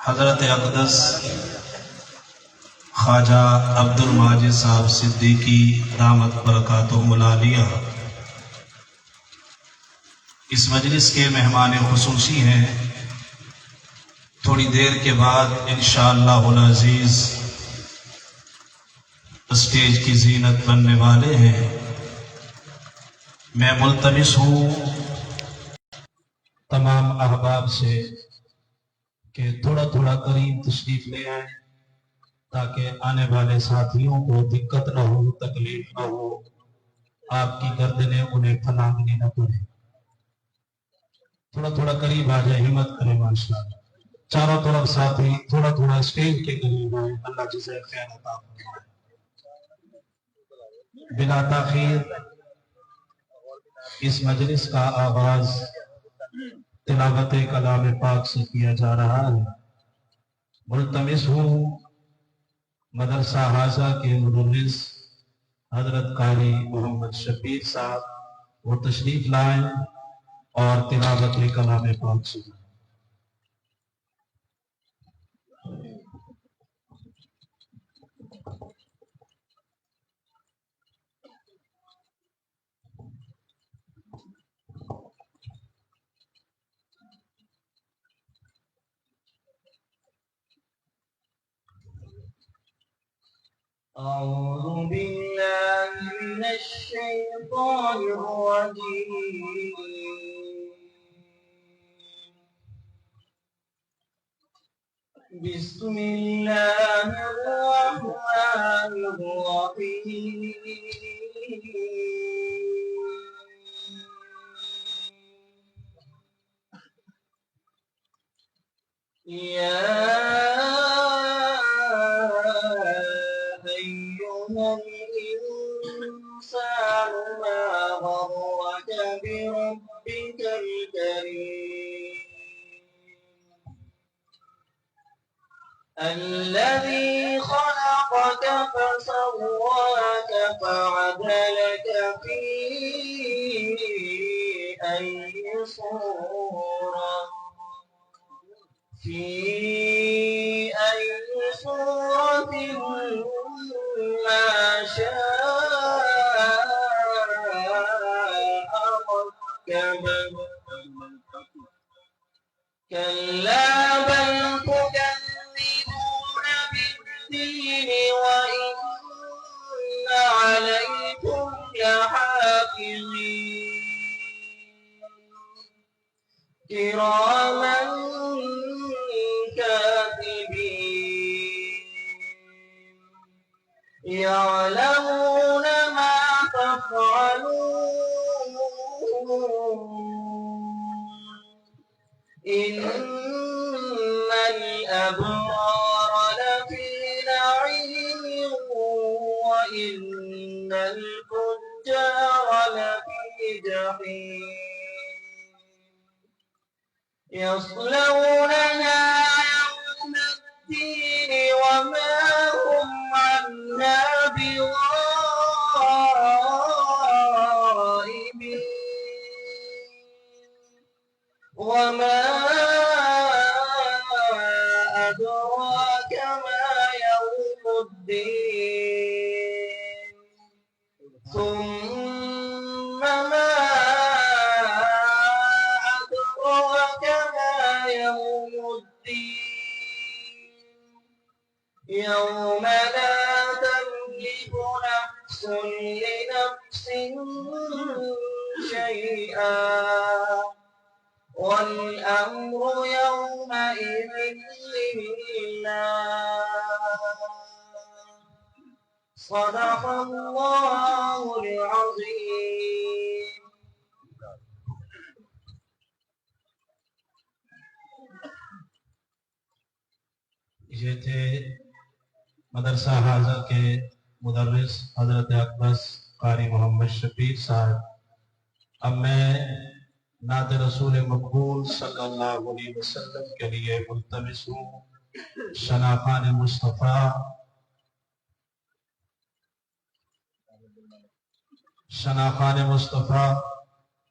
حضرت اقدس خواجہ عبد الماجد صاحب صدیقی دامت برکاتہم العالیہ اس مجلس کے مہمان خصوصی ہیں۔ تھوڑی دیر کے بعد انشاءاللہ العزیز اسٹیج کی زینت بننے والے ہیں۔ میں ملتمس ہوں تمام احباب سے کہ تھوڑا تھوڑا قریب تشریف لے آئیں تاکہ آنے والے ساتھیوں کو دقت نہ ہو، تکلیف نہ ہو، آپ کی گردنیں انہیں پھلانگنی نہ پڑے۔ تھوڑا تھوڑا قریب آ جائے، ہمت کرے ماشاءاللہ۔ چاروں طرف ساتھی تھوڑا تھوڑا اسٹیج کے قریب آئے، اللہ جزائے خیر عطا فرمائے۔ بلا تاخیر اس مجلس کا آغاز تلاوت کلام پاک سے کیا جا رہا ہے۔ ملتمس ہوں مدرسہ حاضہ کے مدرس حضرت قاری محمد شبیر صاحب وہ تشریف لائیں اور تلاوت کلام پاک سنائیں۔ أعوذ بالله من الشيطان الرجيم بسم الله الرحمن الرحيم يا الإنسان ما غرك بربك الكريم الذي خلقك فسواك فعدلك في أي صورة ما شاء ركبك كلا بل تكذبون بالدين وإن عليكم لحافظين كراما كاتبين يعلمون ما تفعلون إن الأبرار لفي نعيم وإن الفجار لفي جحيم يصلونها يوم الدين وما هم عنها بغائبين وما أدراك ما يوم الدين ثم ما أدراك ما يوم الدين يوم لا تملك نفس لنفس شيئا والأمر يومئذ لله صدق الله العظيم۔ یہ تھے مدرسہ حاضہ کے مدرس حضرت اقدس قاری محمد شبیر صاحب۔ اب میں نعت رسول مقبول صلی اللہ علیہ وسلم کے لیے ملتمس ہوں شناخان مصطفیٰ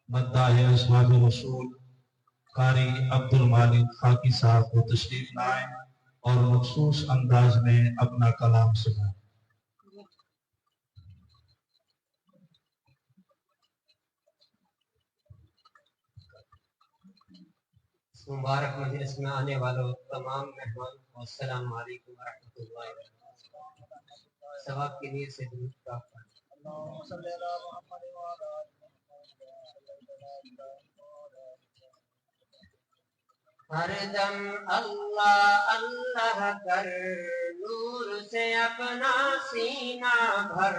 مداح اصحاب رسول قاری عبد المالک خاکی صاحب کو تشریف لائیں اور مخصوص انداز میں اپنا کلام سنائیں۔ مبارک مجلس میں آنے والوں تمام مہمان کو السلام علیکم ورحمۃ اللہ وبرکاتہ۔ ثواب کی نیت سے درود پاک پڑھیں۔ ہر دم اللہ اللہ کر، نور سے اپنا سینہ بھر،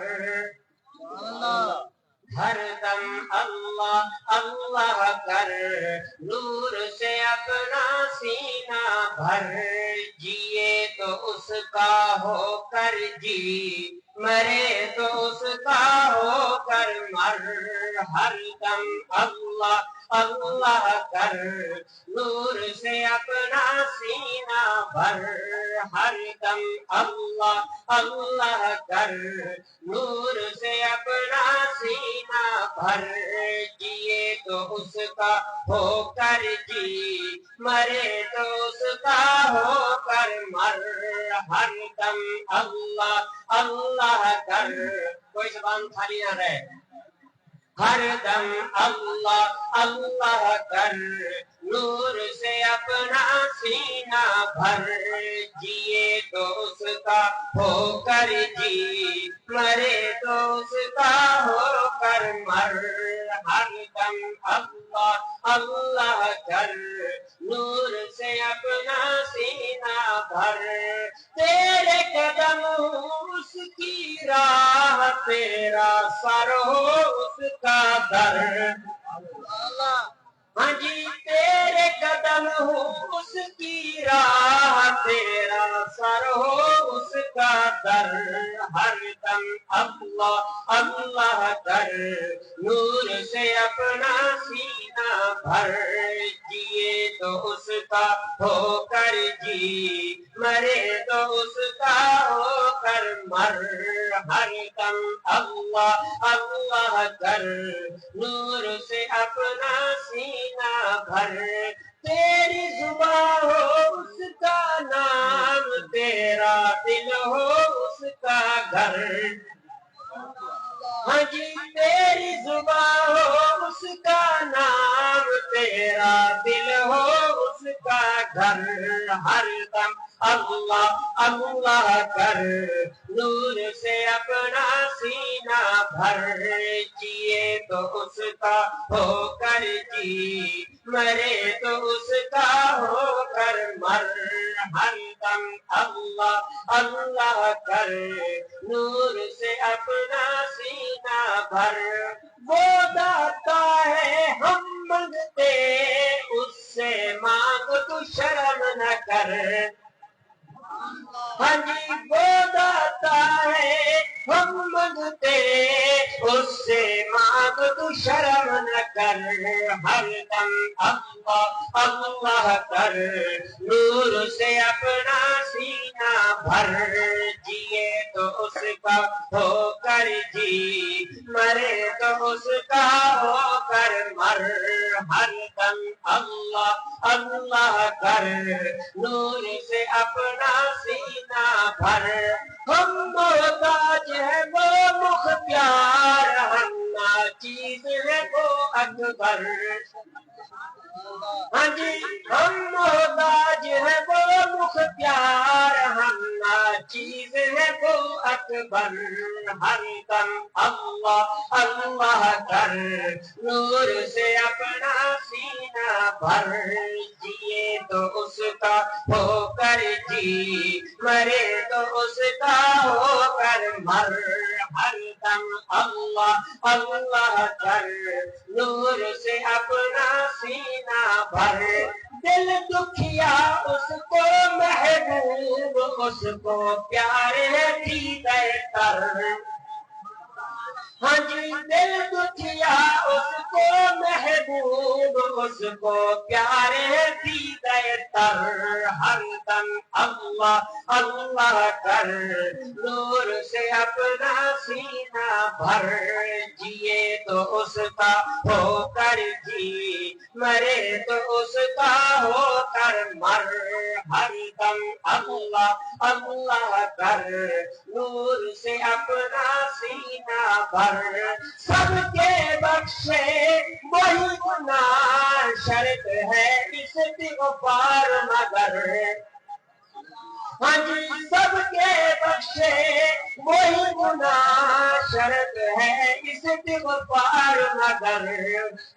ہر دم اللہ اللہ کر، نور سے اپنا سینہ بھر، جیے تو اس کا ہو کر جی، مرے تو اس کا ہو کر مر، ہر دم اللہ اللہ کر، نور سے اپنا سینہ بھر، ہر دم اللہ اللہ کر، نور سے اپنا سینہ بھر، جیے تو اس کا ہو کر جی، مرے تو اس کا ہو کر مر، ہر دم اللہ اللہ کر، کوئی زبان خالی نہ رہے، ہر دم اللہ اللہ کر، نور سے اپنا سینہ بھر، جیے تو اس کا ہو کر جی، مرے تو اس کا ہو کر مر، ہر دم اللہ اللہ کر، نور سے اپنا سینہ بھر، تیرے قدم اس کی راہ، تیرا سر ہو اس کا در، ہاں جی تیرے قدم ہو اس کی راہ، تیرا سر ہو اس کا در، ہر دم اللہ اللہ کر، نور سے اپنا سینہ بھر، جیے تو اس کا ہو کر جی، مرے تو اس کا ہو کر مر، ہر دم اللہ اللہ کر، نور سے اپنا سینہ بھر، تیری زبان ہو اس کا نام، تیرا دل ہو اس کا گھر، ہاں جی تیری زبان ہو اس کا نام، تیرا دل ہو اس کا گھر، ہر دم اللہ اللہ کر، نور سے اپنا سینہ بھر، جیے تو اس کا ہو کر جی، مرے تو اس کا ہو کر مر، ہر دم اللہ اللہ کر، نور سے اپنا سینہ بھر، وہ داتا ہے ہم منگتے اس سے مانگ تو شرم نہ کر، ہاں جی وہ داتا ہے ہم منگتے اس سے مانگ تو شرم نہ کر، ہر دم اللہ اللہ کر، نور سے اپنا سینہ بھر، جیے تو اس کا ہو کر جی، مرے تو اس کا ہو کر مر، ہر دم اللہ اللہ کر، نور سے اپنا سینہ بھر، ہم محتاج ہے وہ مختار، ہم ناچیز ہے وہ اکبر، ہاں جی ہم محتاج ہے وہ مختار، ہم ناچیز ہے وہ اکبر، ہر دم اللہ اللہ کر، نور سے اپنا سینہ بھر، جیے تو اس کا ہو کر جی، مرے تو اس کا ہو کر مر، ہر دم اللہ اللہ کر، نور سے اپنا سینہ بھر، دل دکھیا اس کو محبوب، اس کو پیارے دیدے تر، ہاں جی دل دکھیا اس کو محبوب، اس کو پیارے دیدے تر، ہر دم اللہ اللہ کر نور سے اپنا سینہ بھر جیے تو اس کا ہو کر جی مرے تو اس کا ہو کر مر ہر دم اللہ اللہ کر نور سے اپنا سینہ بھر سب کے بخشے وہی گناہ شرط ہے استغفار مگر ہاں جی سب کے بخشے وہی گناہ شرط ہے استغفار مگر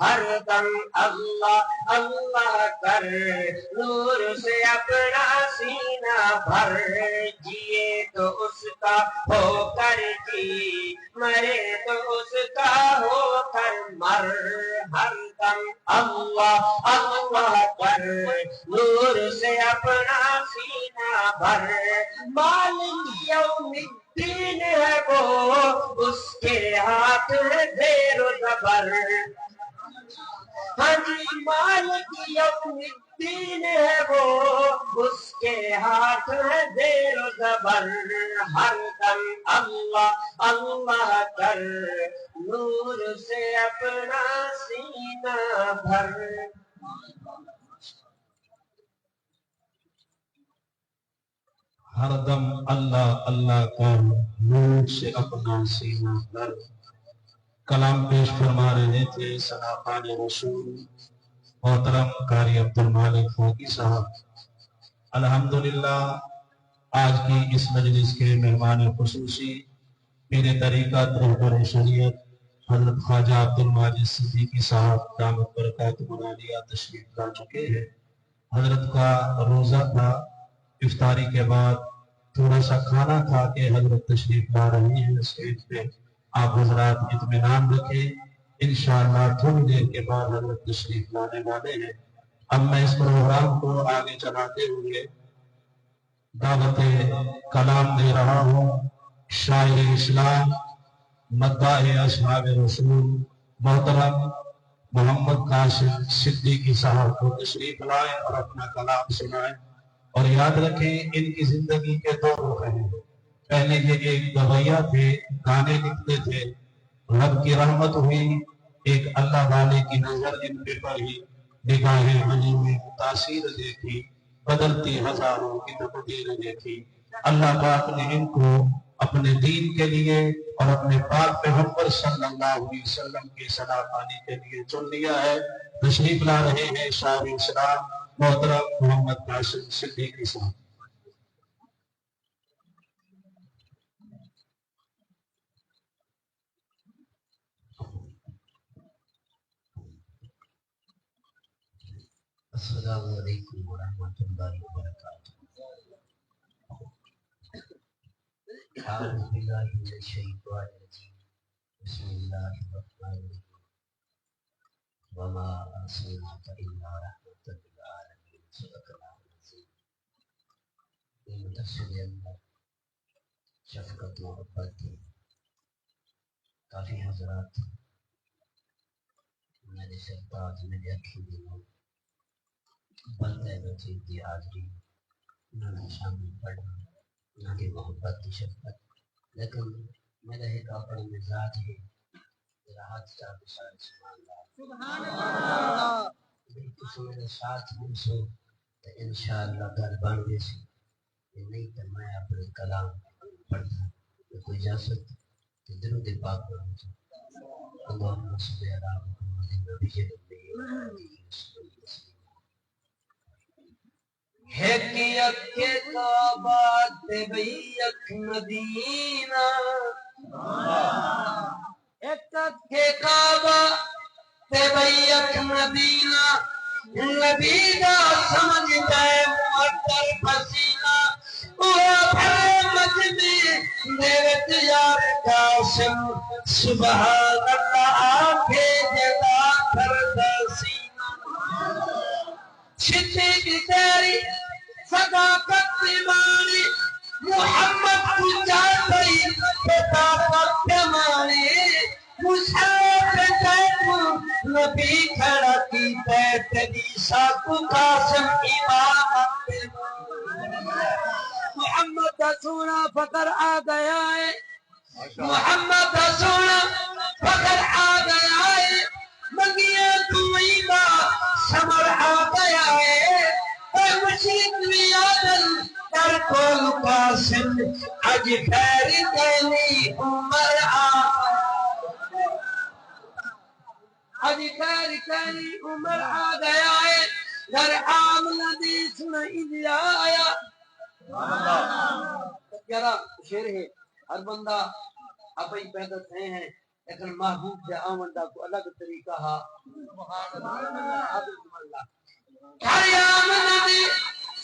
ہر دم اللہ اللہ کر نور سے اپنا سینہ بھر جیے تو اس کا ہو کر جی مرے تو اس کا ہو کر مر ہر دم اللہ اللہ کر نور سے اپنا سینہ بھر مالک یوم الدین ہے وہ اس کے ہاتھ ہے زیر و زبر ہاں جی مالک یوم الدین ہے وہ اس کے ہاتھ ہے زیر و زبر ہر دم اللہ اللہ کر نور سے اپنا سینہ بھر ہر دم اللہ اللہ کر نور سے اپنا سینہ بھر کلام پیش فرما رہے تھے صداقان رسول محترم قاری عبدالمالک فوقی صاحب الحمدللہ آج کی اس مجلس کے مہمان خصوصی پیر طریقت رہبر شریعت حضرت خواجہ عبدالماجد صدیقی صاحب دامت برکاتہ عالیہ تشریف لا چکے ہیں حضرت کا روزہ تھا افطاری کے بعد تھوڑا سا کھانا کھا کے حضرت تشریف لا رہے ہیں اسٹیج پہ آپ حضرات اطمینان رکھیں انشاءاللہ تھوڑی دیر کے بعد حضرت تشریف لانے والے ہیں اب میں اس پروگرام کو آگے چلاتے ہوئے دعوت کلام دے رہا ہوں شاعر اسلام مداح اصحاب رسول محترم محمد قاسم صدیقی صاحب کو تشریف لائیں اور اپنا کلام سنائیں اور یاد رکھیں ان کی زندگی کے دو رخ ہیں پہلے یہ ایک گویا تھے گانے لکھتے تھے رب کی رحمت ہوئی ایک اللہ والے کی نظر ان پہ پڑی نگاہ علی میں تاثیر دیکھی بدلتی ہزاروں کی تقدیر دیکھی اللہ پاک نے ان کو اپنے دین کے لیے اور اپنے پاک پیغمبر صلی اللہ علیہ وسلم کی صلاح پانے کے لیے چن لیا ہے تشریف لا رہے ہیں شاعر اسلام محترم محمد قاسم صدیقی صاحب السلام علیکم ورحمۃ اللہ وبرکاتہ اعوذ باللہ من الشیطان الرجیم بسم اللہ الرحمن الرحیم وما ارسلناک الا رحمۃ للعالمین صدق اللہ العظیم یہ متصل اندر شفقت محبت کی کافی حضرات میرے سرتاج میرے اکھی دنوں بندہ نصیب دی حاضری انہوں نے شامل پڑھنا انہوں کی محبت کی شفقت لیکن میرا ایک اپنا مزاج ہے میرا ہاتھ چاہتے سارے سبحان اللہ کسی میرے ساتھ ہوں سو تو انشاءاللہ گھر بن گئے سی نہیں تو میں اپنے کلام پڑھتا کوئی اجازت کہ درود پاک پڑھوں تو اللہم صلی علی محمد نبی ہے کہ اکھ کعبہ تے بھئی اکھ مدینہ ایک اکھ کعبہ تے بھئی اکھ مدینہ نبی دا سمجھتا ہے معطر پسینہ وہ بھرے مجمع دیوت یار قاسم سبحان اللہ آنکھے جدا کردہ سینہ چھتے کی تیری صداقت دیوانی محمد کو جاتی صداقت دیوانی مصحف تیتو نبی کھڑا کی تیتری ساکو قاسم امامت دیوانی فخر آ گیا ہے محمد کا سونا فخر آ گیا ہے منگیا کوئی با سمر آ گیا ہے اے مشرق بھی آدل در کول قاسم اج خیر تیری عمر آ اج خیر تیری عمر آ گیا ہے در عام ندی سن انجا آیا یارا شیر ہے ہر بندہ اپنی پیدا تھے ہیں لیکن محبوب کے آمد دا کو الگ طریقہ ہا ہر عام ندی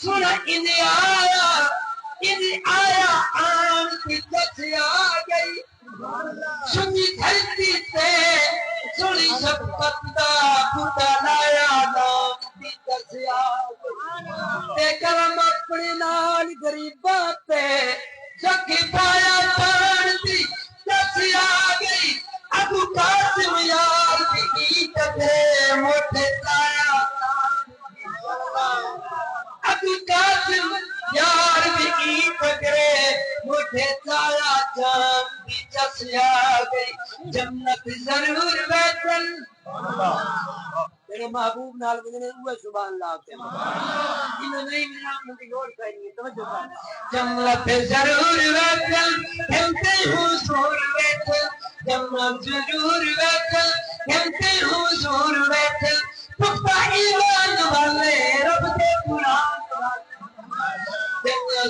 سن انجا آیا آن کی جچ آ گئی سنی دھرتی تے سنی شفقت دا خدا لایا نام دی جچ آ گئی تے کرم اپنے نال غریباں تے جگی پایا جان دی جچ آ گئی ابو قاسم یار دی کدے موٹے لایا ابو قاسم یار بھی پکڑے مٹھے تایا جان دی جس آ گئی جنت ضرور بیٹھن میرے محبوب نال بجنے ہوئے سبحان اللہ کے انہوں نہیں نام کی غور کرنی توجہ کر جنت ضرور بیٹھن کہتے حضور بیٹھن جنت ضرور بیٹھن کہتے حضور بیٹھن پختہ ایمان والے رب کے قرآن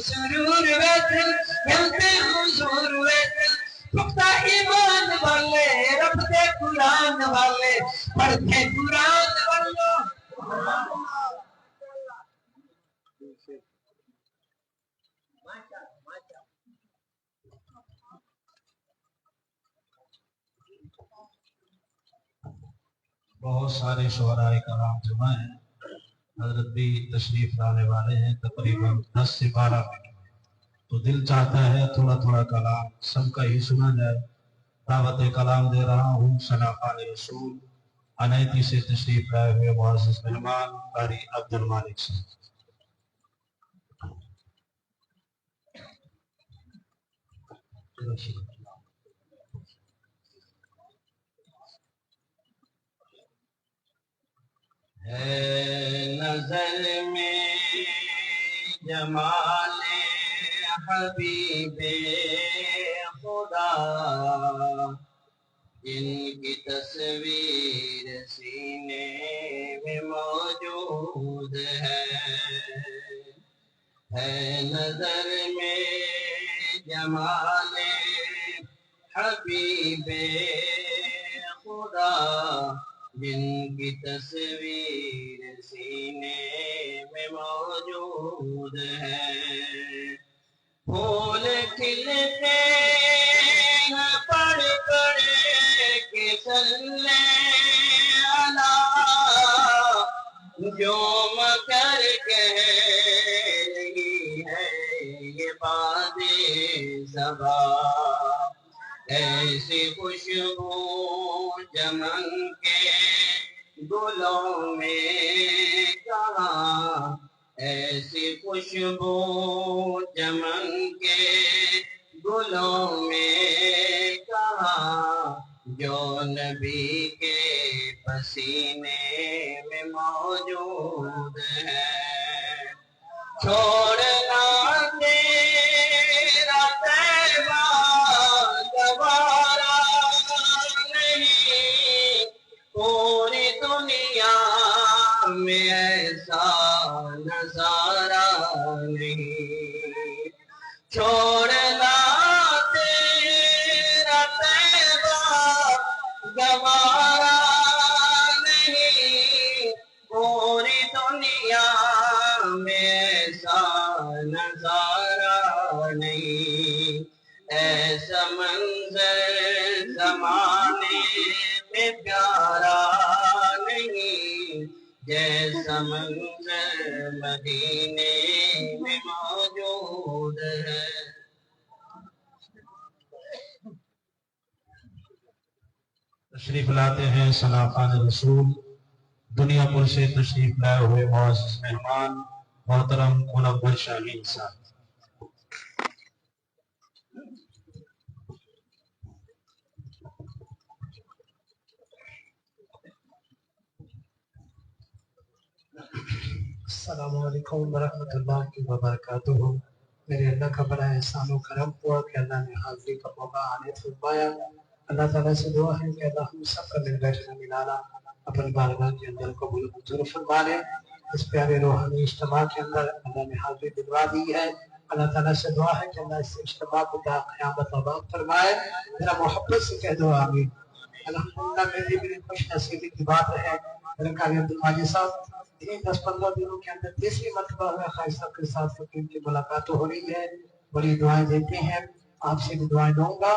سرور بیٹھن کہتے حضور بیٹھن پختہ ایمان والے رب کے قرآن والے پڑھتے قرآن والوں بہت سارے شعراء کرام جمع ہیں حضرت بھی تشریف لانے والے ہیں تقریباً 10 سے 12 منٹ تو دل چاہتا ہے تھوڑا تھوڑا کلام سب کا ہی سنا جائے دعوت کلام دے رہا ہوں شناخان رسول انیتی سے تشریف لائے ہوئے معزز مہمان قاری عبد المالک صاحب ہے نظر میں جمال حبیب خدا جن کی تصویر سینے میں موجود ہے نظر میں جمال حبیب خدا جن کی تصویر سینے میں موجود ہے پھول کھلتے ہیں پڑھ پڑھ کے صلی اللہ جو مکر کہہ رہی ہے یہ باد زبان ایسی خوشبو چمن کے گلوں میں کہاں ایسی خوشبو چمن کے گلوں میں کہاں جو نبی کے پسینے میں موجود ہے چھوڑنا تیرا طیبہ گوارا نہیں پوری دنیا میں ایسا نظارہ نہیں چھوڑنا تیرا طیبہ گوارا نہیں پوری دنیا میں ایسا نظارہ نہیں ایسا منظر زمانے میں پیارا نہیں جیسا منظر مدینے میں موجود ہے تشریف لاتے ہیں شناخان رسول دنیا پور سے تشریف لائے ہوئے معزز مہمان محترم منور شاہین صاحب السلام علیکم ورحمۃ اللہ وبرکاتہ۔ میرے اللہ کا بڑا احسان و کرم ہوا کہ اللہ نے حاضری کا موقع آنے فرمایا۔ اللہ تعالیٰ سے دعا ہے کہ اللہ ہم سب کا مل بیٹھنا ملانا اپنی بارگاہ کے اندر قبول منظور فرما لے۔ اس پیارے روحانی اجتماع کے اندر اللہ نے حاضری دلوا دی ہے۔ اللہ تعالیٰ سے دعا ہے کہ اللہ اس اجتماع کو تا قیامت آباد فرمائے۔ ذرا محبت سے کہہ دو آمین۔ الحمدللہ میری بھی خوش نصیبی کی بات ہے، میرے قاری عبدالماجد صاحب 10-15 دنوں کے اندر تیسری مرتبہ ہے خواجہ صاحب کے ساتھ فقیر کی ملاقات ہو رہی ہے، بڑی دعائیں دیتے ہیں، آپ سے بھی دعائیں دوں گا۔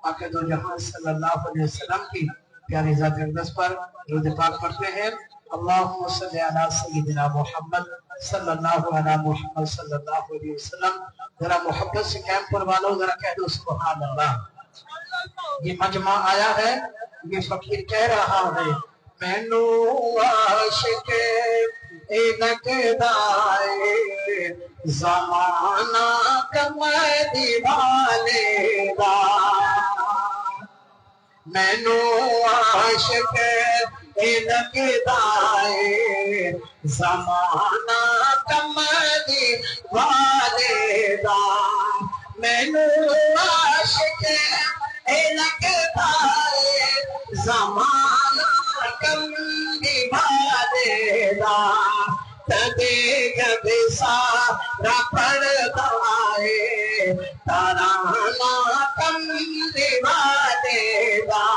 آقا دو جہاں صلی اللہ علیہ وسلم کی پیاری ذات اقدس پر درود پاک پڑھتے ہیں۔ اللہم صلی علی سیدنا محمد صلی اللہ علی محمد صلی اللہ علیہ وسلم۔ ذرا محبت سے کیمپ پر والوں ذرا کہہ دو سبحان اللہ۔ یہ مجمع آیا ہے، یہ فقیر کہہ رہا ہے مینو عاشق لگدائے زمانہ کمدی والے دا، مینو عاشق لگدائے زمانہ کمدی والے دا، مینو عاشق لگدائے زمانہ کمدی والے دا، تدے جب سارا پڑھتا ہے ترانہ کمدی والے دا،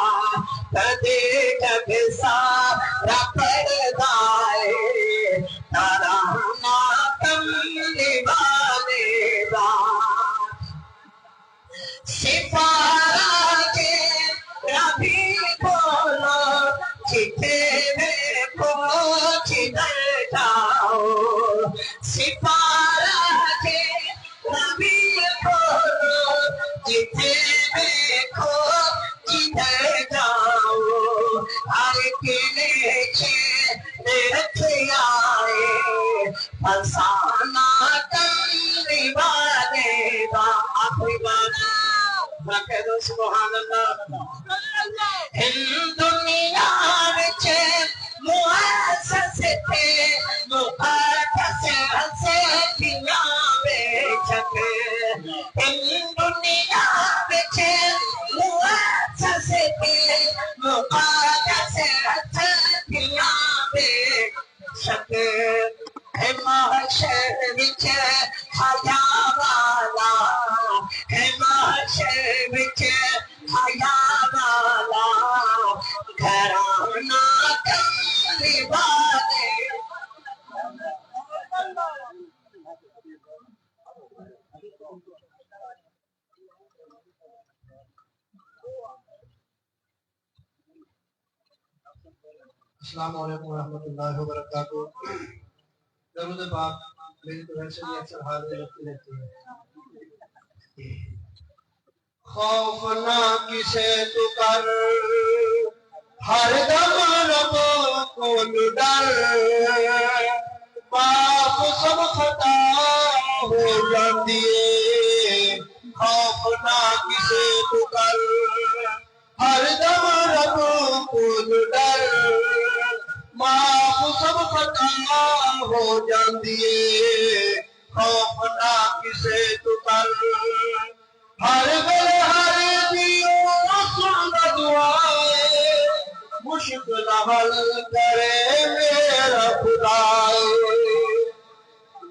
تدے جب سارا پڑھتا ہے ترانہ کمدی والے دا، سپارہ کے ربی بولو جتے دیکھو جدھر جاؤ، سپارہ کے ربی بولو جتے دیکھو جدھر جاؤ، ہر قلعے کے رکھے آئے فسانہ کمدی والے دا۔ آخری بات کہہ دو سبحان اللہ۔ ان دنیا وچ مؤسس تے مقدس حسینیاں بیچک، ان دنیا وچ مؤسس تے مقدس حسینیاں بیچک، ہے محشر وچ حیا والا، ہے محشر وچ حیا والا، گھرانہ کمدی والے۔ السلام علیکم ورحمۃ اللہ وبرکاتہ۔ درود پاک میری تو ویسے بھی اکثر حاضر رکھتی رہتی ہے۔ خوف نہ کسے تو کر ہر دم رب کول ڈر، پاپ سب خطا ہو جاندی ہے، خوف نہ کسے تو کر ہر دم رب کول ڈر، معاف سب خطا ہو جاندی ہے، خوف نہ کسے تو کر، ہر ویلے ہر دیو سندا دعائے، مشکل حل کرے میرا خدا،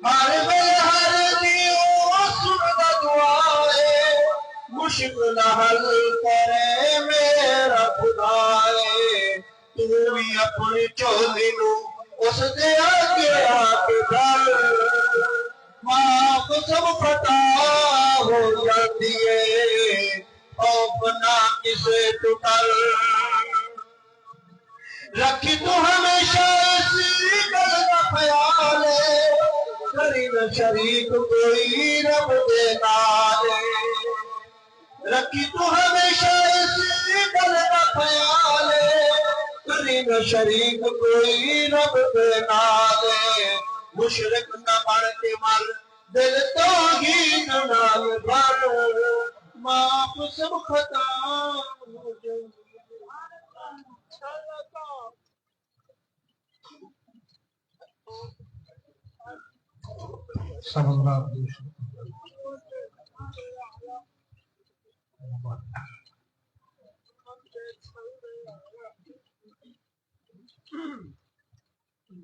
ہر ویلے ہر دیو سندا دعائے، مشکل حل کرے میرا خدا، تو بھی اپنی چولی نو اس دے آگے آکے ڈر، معاف سب خطا ہو جاتی ہے، خوف نہ کسے تو کر، رکھی تو ہمیشہ اسی گل کا خیال ہے، کری نہ شریک کوئی رب دے نال، رکھی تو ہمیشہ اسی گل کا خیال ہے، کری نہ شریک کوئی رب دے نال، مشرک نہ بن کے مر دل توحید نال بھر، معاف سب خطا ہو جائے۔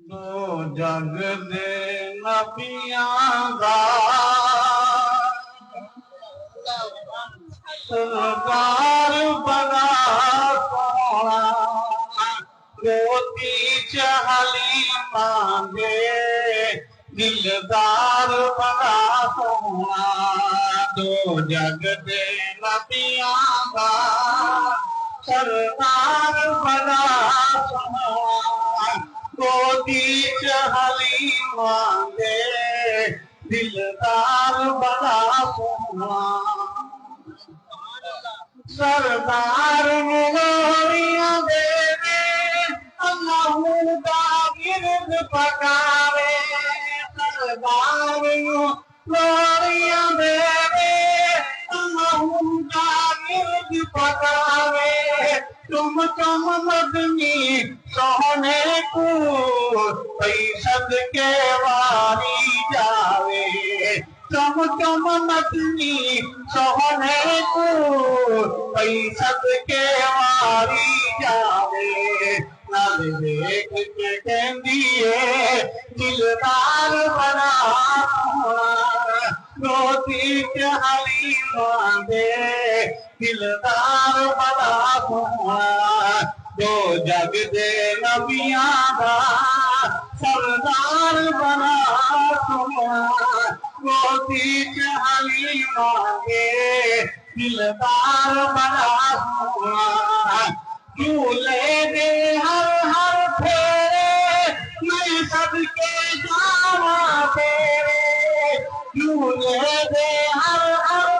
دو جگ دے نبیاں دا سرکار بڑا سونا روتی حلیمہ دے دلدار بڑا سونا دو جگ دے نبیاں دا سرکار بڑا سونا روتی حلیمہ دے دلدار بڑا سونا سردار گوریاں دے اللہ دا گرد پکاوے سردار گوریاں دے اللہ دا گرد پکاوے تم مدنی سونے کو پئی صدقے واری جاوے تم مدنی سونے کو پئی صدقے واری جاوے نال دیکھ کے کہندیے دلدار بڑا سونا روتی حلیمہ دے دلدار بڑا سونا دو جگ دے نبیاں دا سردار بڑا سونا روتی حلیمہ دے دلدار بڑا سونا جھولے دے ہر پھیرے میں صدقے جاواں تیرے جھولے دے ہر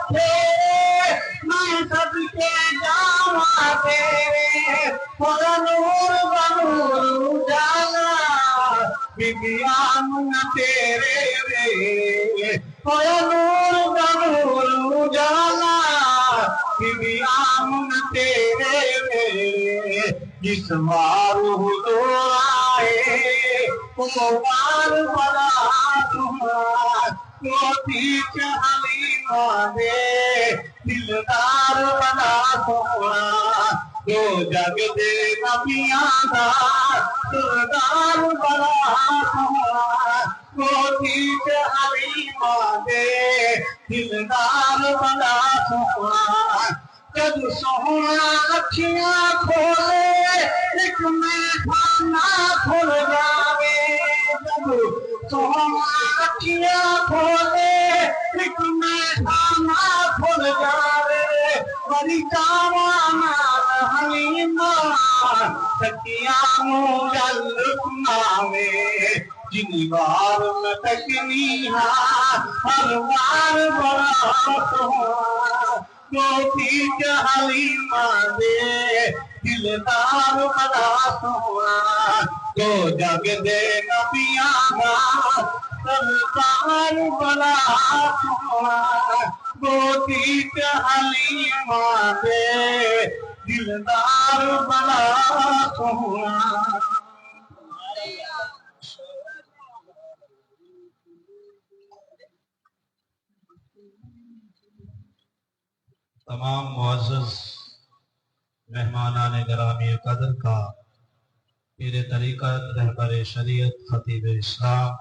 پھیرے میں صدقے جاواں تیرے نور بنور جانا بیبیان تیرے وے نور بنور جانا بیبیان تیرے وے جس وار حضور آئے وہ وار بڑا سونا روتی حلیمہ دے دلدار بڑا سونا دو جگ دے نبیاں دا سردار بڑا سونا روتی حلیمہ دے دلدار بڑا سونا جب سونا اکھیاں کھولے ایک میخانہ کھل جاوے جب سونا اکھیاں کھولے ایک میخانہ کھل جاوے بڑی کاوانا حلیمہ تکیاں نو جل سناوے جن بار میں تکنی ہر بار بڑا سونا روتی حلیمہ دے دلدار بڑا سونا دو جگ دے نبیاں دا سردار بڑا سونا روتی حلیمہ دے دلدار بڑا سونا تمام معزز مہمانان گرامی قدر کا پیر طریقت رہبر شریعت خطیب اسلام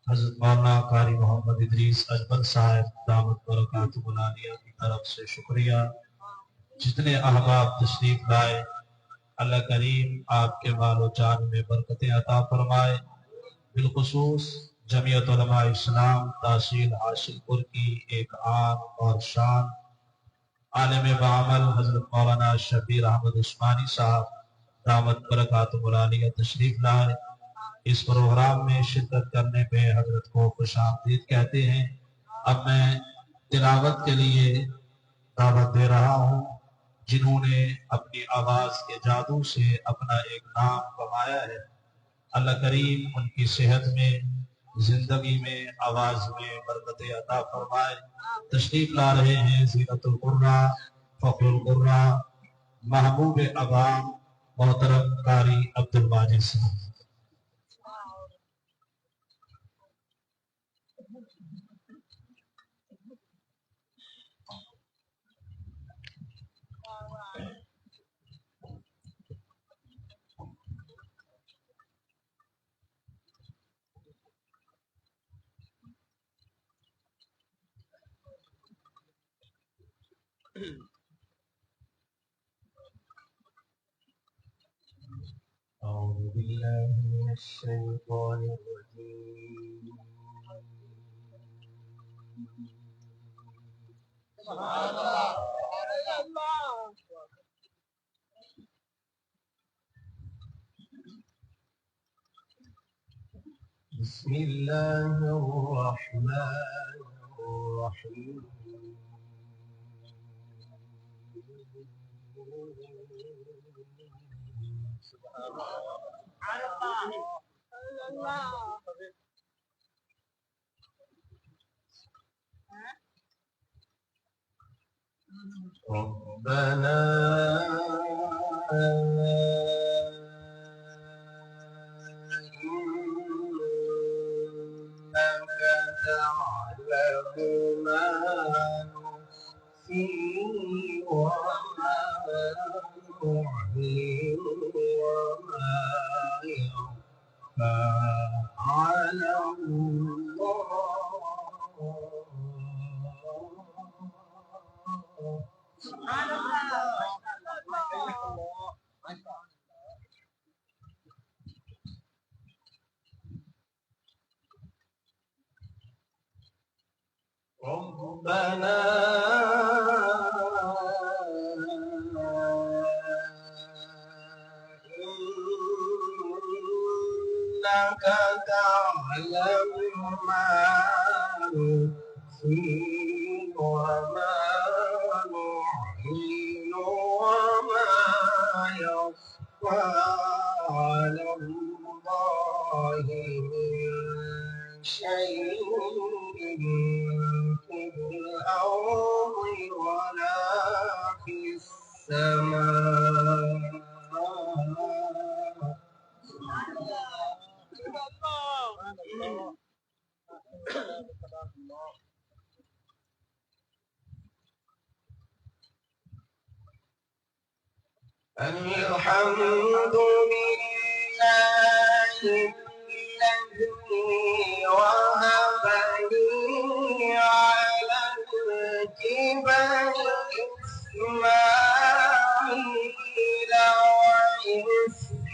حضرت مولانا قاری محمد ادریس اجمل صاحب دامت برکاتہ العالیہ کی طرف سے شکریہ جتنے احباب تشریف لائے اللہ کریم آپ کے مال و جان میں برکتیں عطا فرمائے بالخصوص جمعیت علماء اسلام تحصیل حاصل پور کی ایک عام اور شان عالم بعمل حضرت مولانا شبیر احمد عثمانی صاحب دامت برکاتہ العالیہ تشریف لائے اس پروگرام میں شرکت کرنے پہ حضرت کو خوش آمدید کہتے ہیں اب میں تلاوت کے لیے دعوت دے رہا ہوں جنہوں نے اپنی آواز کے جادو سے اپنا ایک نام کمایا ہے اللہ کریم ان کی صحت میں زندگی میں آواز میں برکت عطا فرمائے تشریف لا رہے ہیں زینت القرہ فخر القرہ محبوب عوام محترم قاری عبد الماجد صاحب أعوذ بالله من الشيطان الرجيم. بسم الله الرحمن الرحيم. ربنا إنك تعلم ما نخفي وما نعلن وما يخفى على الله. ربنا إنك تعلم ما نخفي وما نعلن وما يخفى على الله من شيء في الأرض ولا في السماء. الحمد لله الذي وهب لي على الكبر إسماعيل وإسحاق.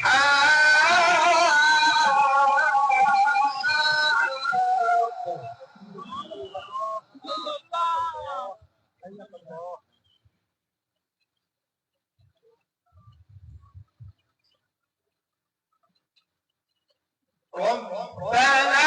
ربنا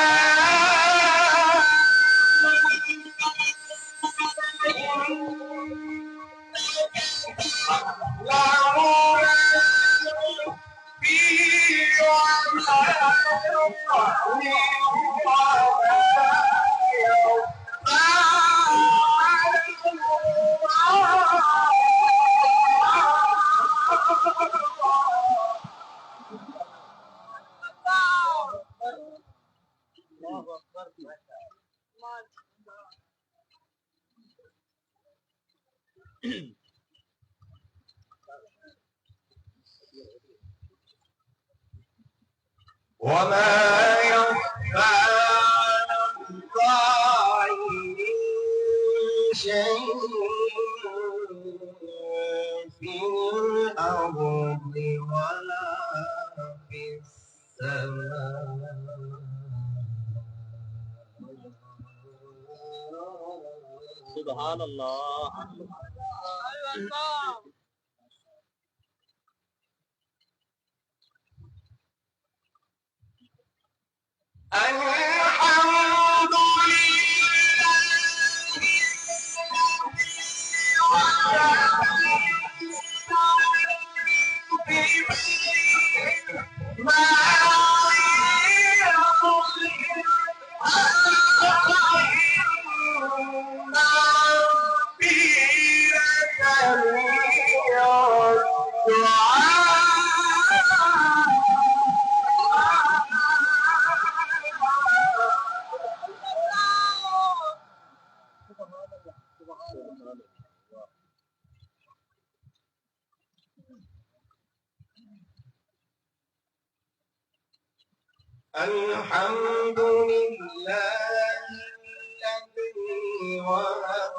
وما يخفى على الله من شيء في الأرض ولا في السماء. سبحان الله. الحمد الحمد لله الذي وهب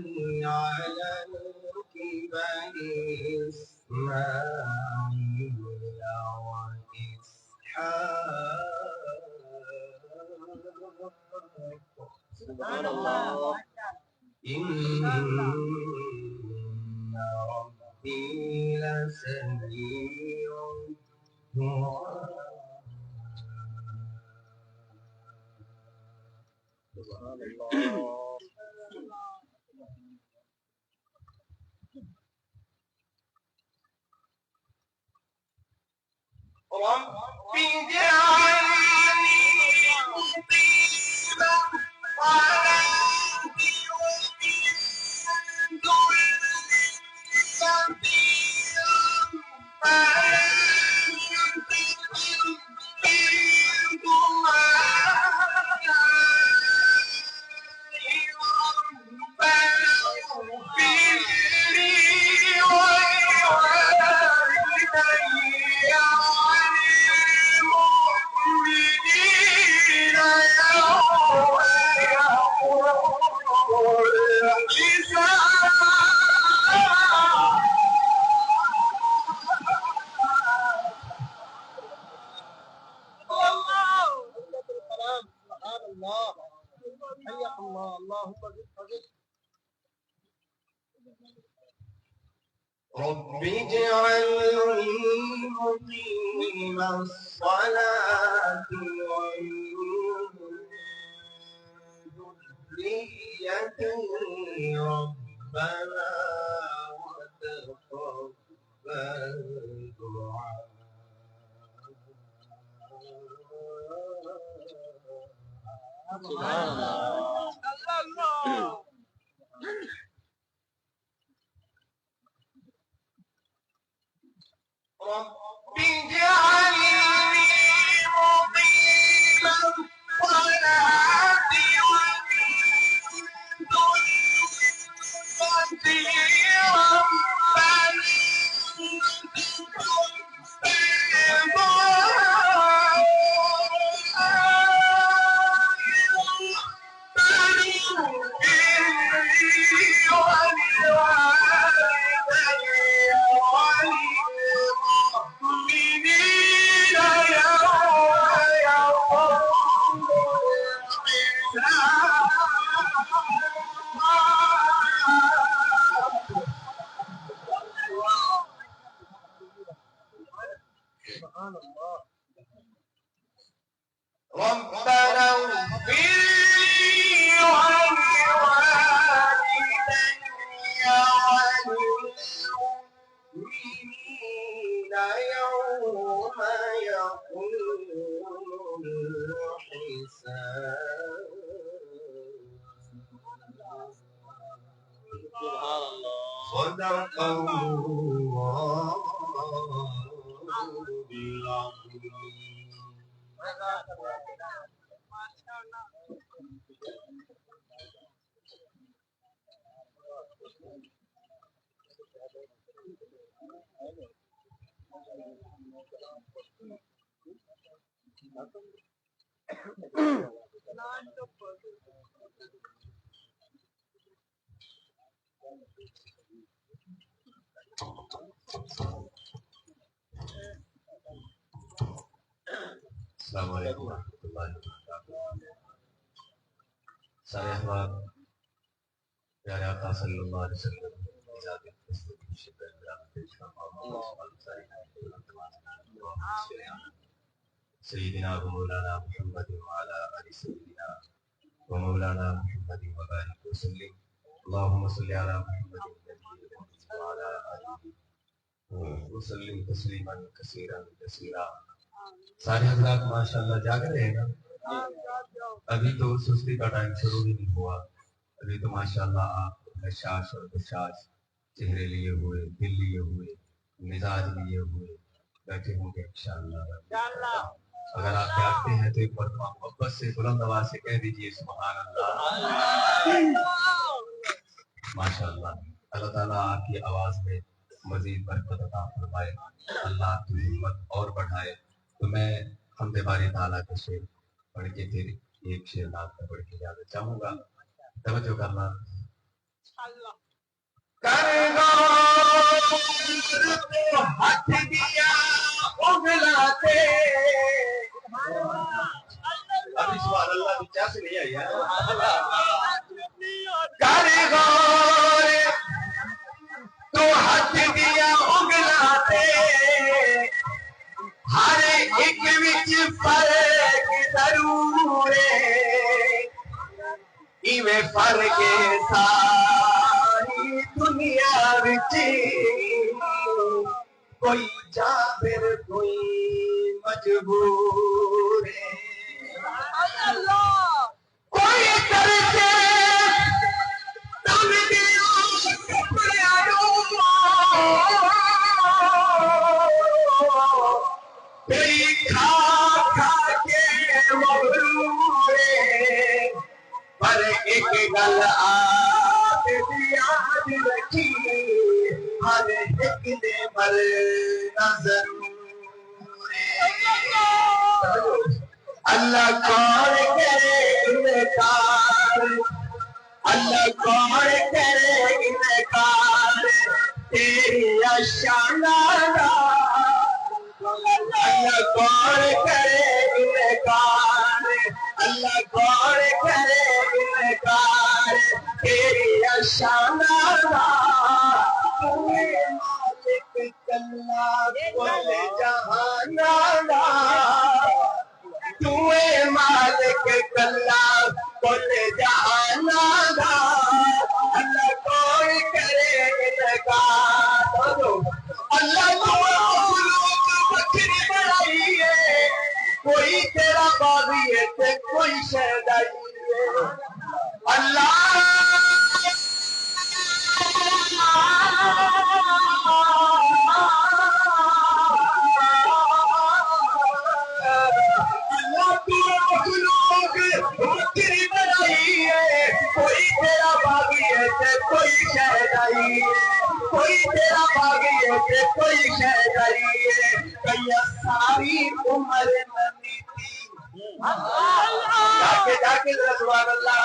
لي على الكبر إسماعيل وإسحاق. سبحان الله. إن ربي لسميع الدعاء. سبحان الله. رب اجعلني مقيم الصلاة ومن رب اجعلني مقيم الصلاة ومن ذريتي ربنا وتقبل دعاء. سبحان الله. رب اجعلني مقيم الصلاة ومن ذريتي ربنا ربنا اغفر لي ولوالدي وللمؤمنين يوم يقوم الحساب. صدق الله العظيم. السلام علیکم ورحمۃ اللہ وبرکاتہ. سارے احباب پیارے آقا صلی اللہ علیہ وسلم سیدنا و مولانا محمد وعلى آل سیدنا و مولانا محمد وبارک وسلم. اللهم صل على محمد وعلى آله وسلم تسلیما کثیرا کثیرا. سارے حضرات ماشاءاللہ جاگ رہے ہیں نا؟ ابھی تو سستی کا ٹائم شروع ہی نہیں ہوا. ابھی تو ماشاءاللہ آپ بشاش اور بشاش چہرے لیے ہوئے، دل لیے ہوئے، مزاج لیے ہوئے بیٹھے ہوں گے انشاءاللہ. اگر آپ جاگتے ہیں تو ایک مرتبہ محبت سے بلند آواز سے کہہ دیجئے سبحان اللہ. ماشاءاللہ. اللہ تعالیٰ آپ کی آواز میں مزید برکت عطا فرمائے، اللہ آپ کی ہمت اور بڑھائے. تو میں حمد باری تعالیٰ کا شعر پڑھ کے پھر ایک شعر نام کا پڑھ کے جانا چاہوں گا. توجہ کرنا. ہاتھ دیا اگلاتے ابھی سبحان اللہ تو کیا سے نہیں آئی ہے. تو ہاتھ دیا اگلاتے ہر ایک وچ فرق ضرور ایویں فرق ساری دنیا وچ کوئی جابر کوئی مجبور کوئی کرتے تم دیا کوئی کھا کھا کے مغرور پر ایک گل آپ یاد رکھی ہر ایک نے مرنا ضرور اللہ کون کرے انکار اللہ کون کرے انکار تیری شانہ اللہ کون کرے انکار اللہ کون کرے انکار تیری شانہ مالک کلا کل جہانا تو مالک کلا کل جہانا اللہ کوئی کرے انکار اللہ بکری بنائی ہے کوئی تیرا باغی ہے تے کوئی شہدائی ہے اللہ بکری بنائی ہے کوئی تیرا باغی ہے تے کوئی شہدائی ہے کوئی تیرا باغی ہے تے کوئی شہدائی ہے کئی ساری عمر نبی تھی جا کے سبحان اللہ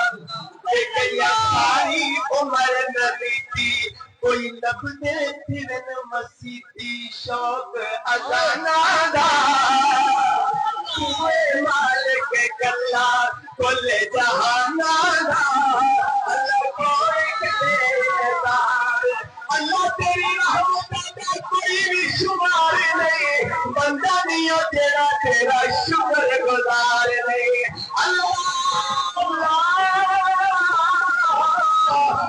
کئی ساری عمر نبی تھی کوئی لبنے پھرن مسیحی شوق اذانا دا کوئی مالک کلا کل جہانا دا اللہ کوئی کردار اللہ تیری رحمت کا کوئی بھی شمار نہیں بندہ نہیں ہو تیرا تیرا شکر گزار نہیں اللہ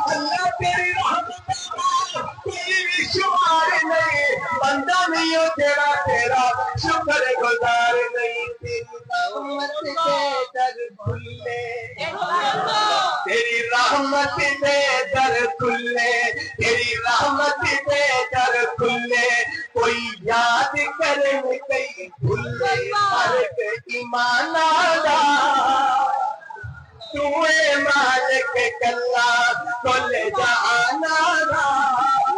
اللہ تیری رحمت کا کوئی بھی شمار نہیں بندہ نہیں ہو تیرا تیرا شکر گزار نہیں تیری رحمت دے در کھلے تیری رحمت دے در کھلے تیری رحمت دے در کھلے کوئی یاد کرے کئی بھولے فرق ایمان آدھا تو مالک کلا کل جہانا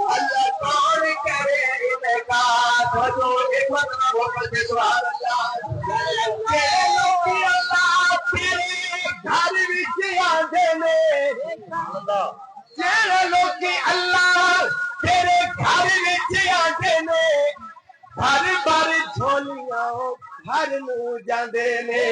اللہ کون کرے انکار جو ایک مطلب ہو کر کے سبحان اللہ تیرے گھر وچ آندے نے جڑے لوگ اللہ تیرے گھر وچ آندے نے بھر بھر جھولیاں گھر نو جاندے نے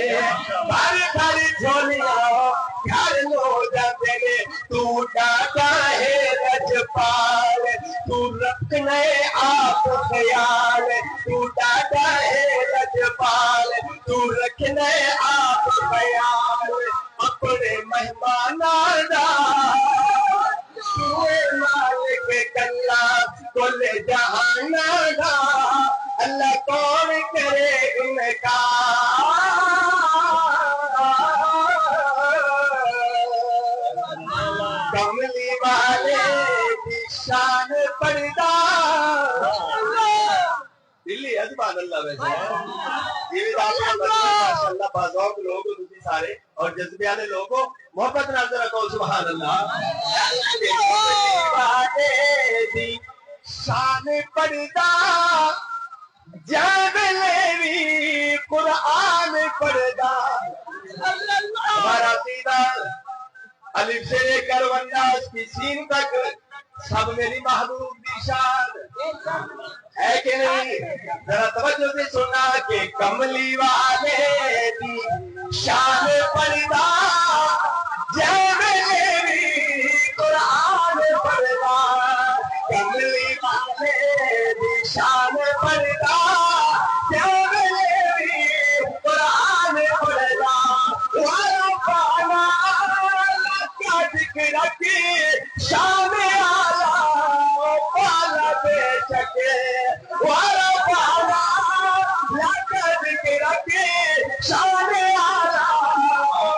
بھر بھر جھولیاں گھر نو جاندے نے تو ڈاٹا ہے رجپال تو رکھنے آپ خیال تو ڈاٹا ہے رجپال تو رکھنے آپ خیال اپنے مہماناں دا تو مالک کلا کل جہانا دا اللہ کون کرے انکار کملی والے کی شان پردہ دلی ہے سبحان اللہ ویسے یہ ماشاءاللہ بازوق لوگ دوسری سارے اور جذبے والے لوگ محبت نال ذرا کہو سبحان اللہ شان پردہ جانبی قرآن پڑھدا ہمارا سیدھا الف سے لے کر والناس کی سین تک سب میری محبوب کی شان ہے کہ نہیں؟ ذرا توجہ سے سنا کہ کملی والے دی شان پڑھدا جب میری قرآن پڑھدا کملی والے دی شان پڑھدا جب میری قرآن پڑھدا والا پانا کا ذکر رکھی شان آلہ پالا بے چکے والا پانا کا ذکر رکھی شان آلہ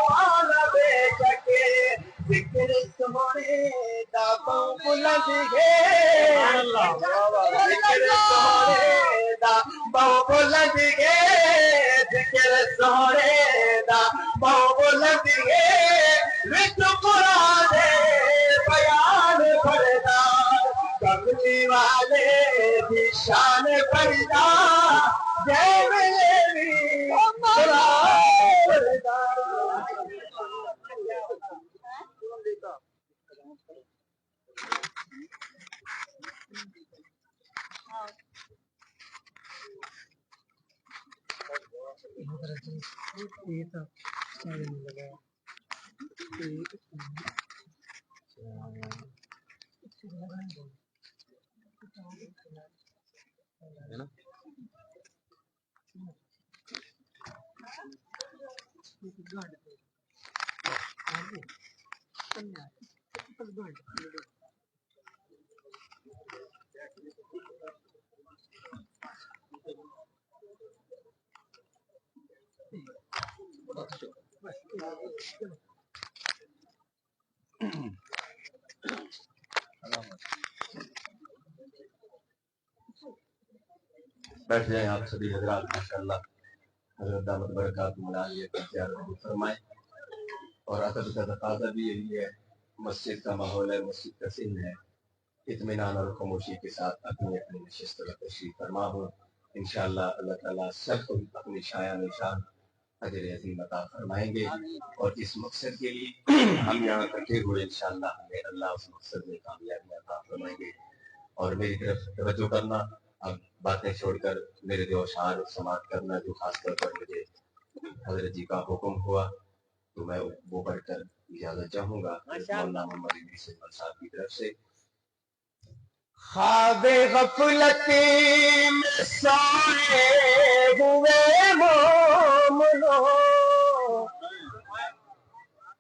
پالا بے چکے ذکر سونے دا پاؤں بلند گے ذکر سونے دا پاؤں بلند گے ذکر سونے دا پاؤں بلند گے وچ قرآن بیان پڑھدا کملی والے دی شان پڑھدا جے میری قرآن پڑھدا بیٹھ جائیں آپ سبھی حضرات ماشاءاللہ حضرت دامت برکاتہ العالیہ کا زیارت فرمائیں اور ادب کا تقاضا بھی یہی ہے مسجد کا ماحول ہے مسجد کا سن ہے اطمینان اور خاموشی کے ساتھ اپنی اپنی نشست کا تشریف فرما ہوں انشاءاللہ اللہ تعالیٰ سب کو اپنی شایع نشان اجر عظیم عطا فرمائیں گے اور اس مقصد کے لیے ہم یہاں اکٹھے ہوئے انشاءاللہ ہمیں اللہ اس مقصد میں کامیابی عطا فرمائیں گے اور میری طرف توجہ کرنا اب باتیں چھوڑ کر میرے دو اشعار سماعت کرنا جو خاص طور پر مجھے حضرت جی کا حکم ہوا تو میں وہ پڑھ کر اجازت چاہوں گا مولانا محمد ادریس صاحب کی طرف سے خواب غفلت میں سوئے ہوئے مومنو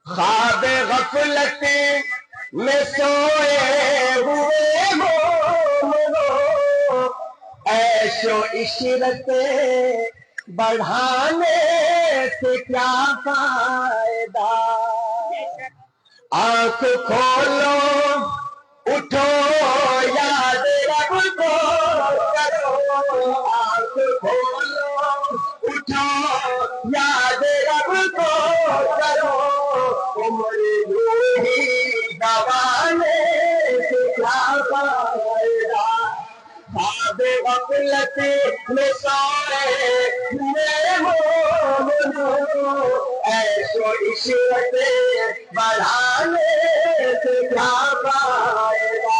خواب غفلت میں سوئے ہوئے مومنو عیش و عشرت بڑھانے سے کیا فائدہ آنکھ کھولو اٹھو یاد رب کو کرو آنکھ کھولو اٹھو یاد رب کو کرو عمر یوں دوانے سے کیا فائدہ خواب غفلت میں سوئے ہوئے مومنو عیش و عشرت بڑھانے سے کیا فائدہ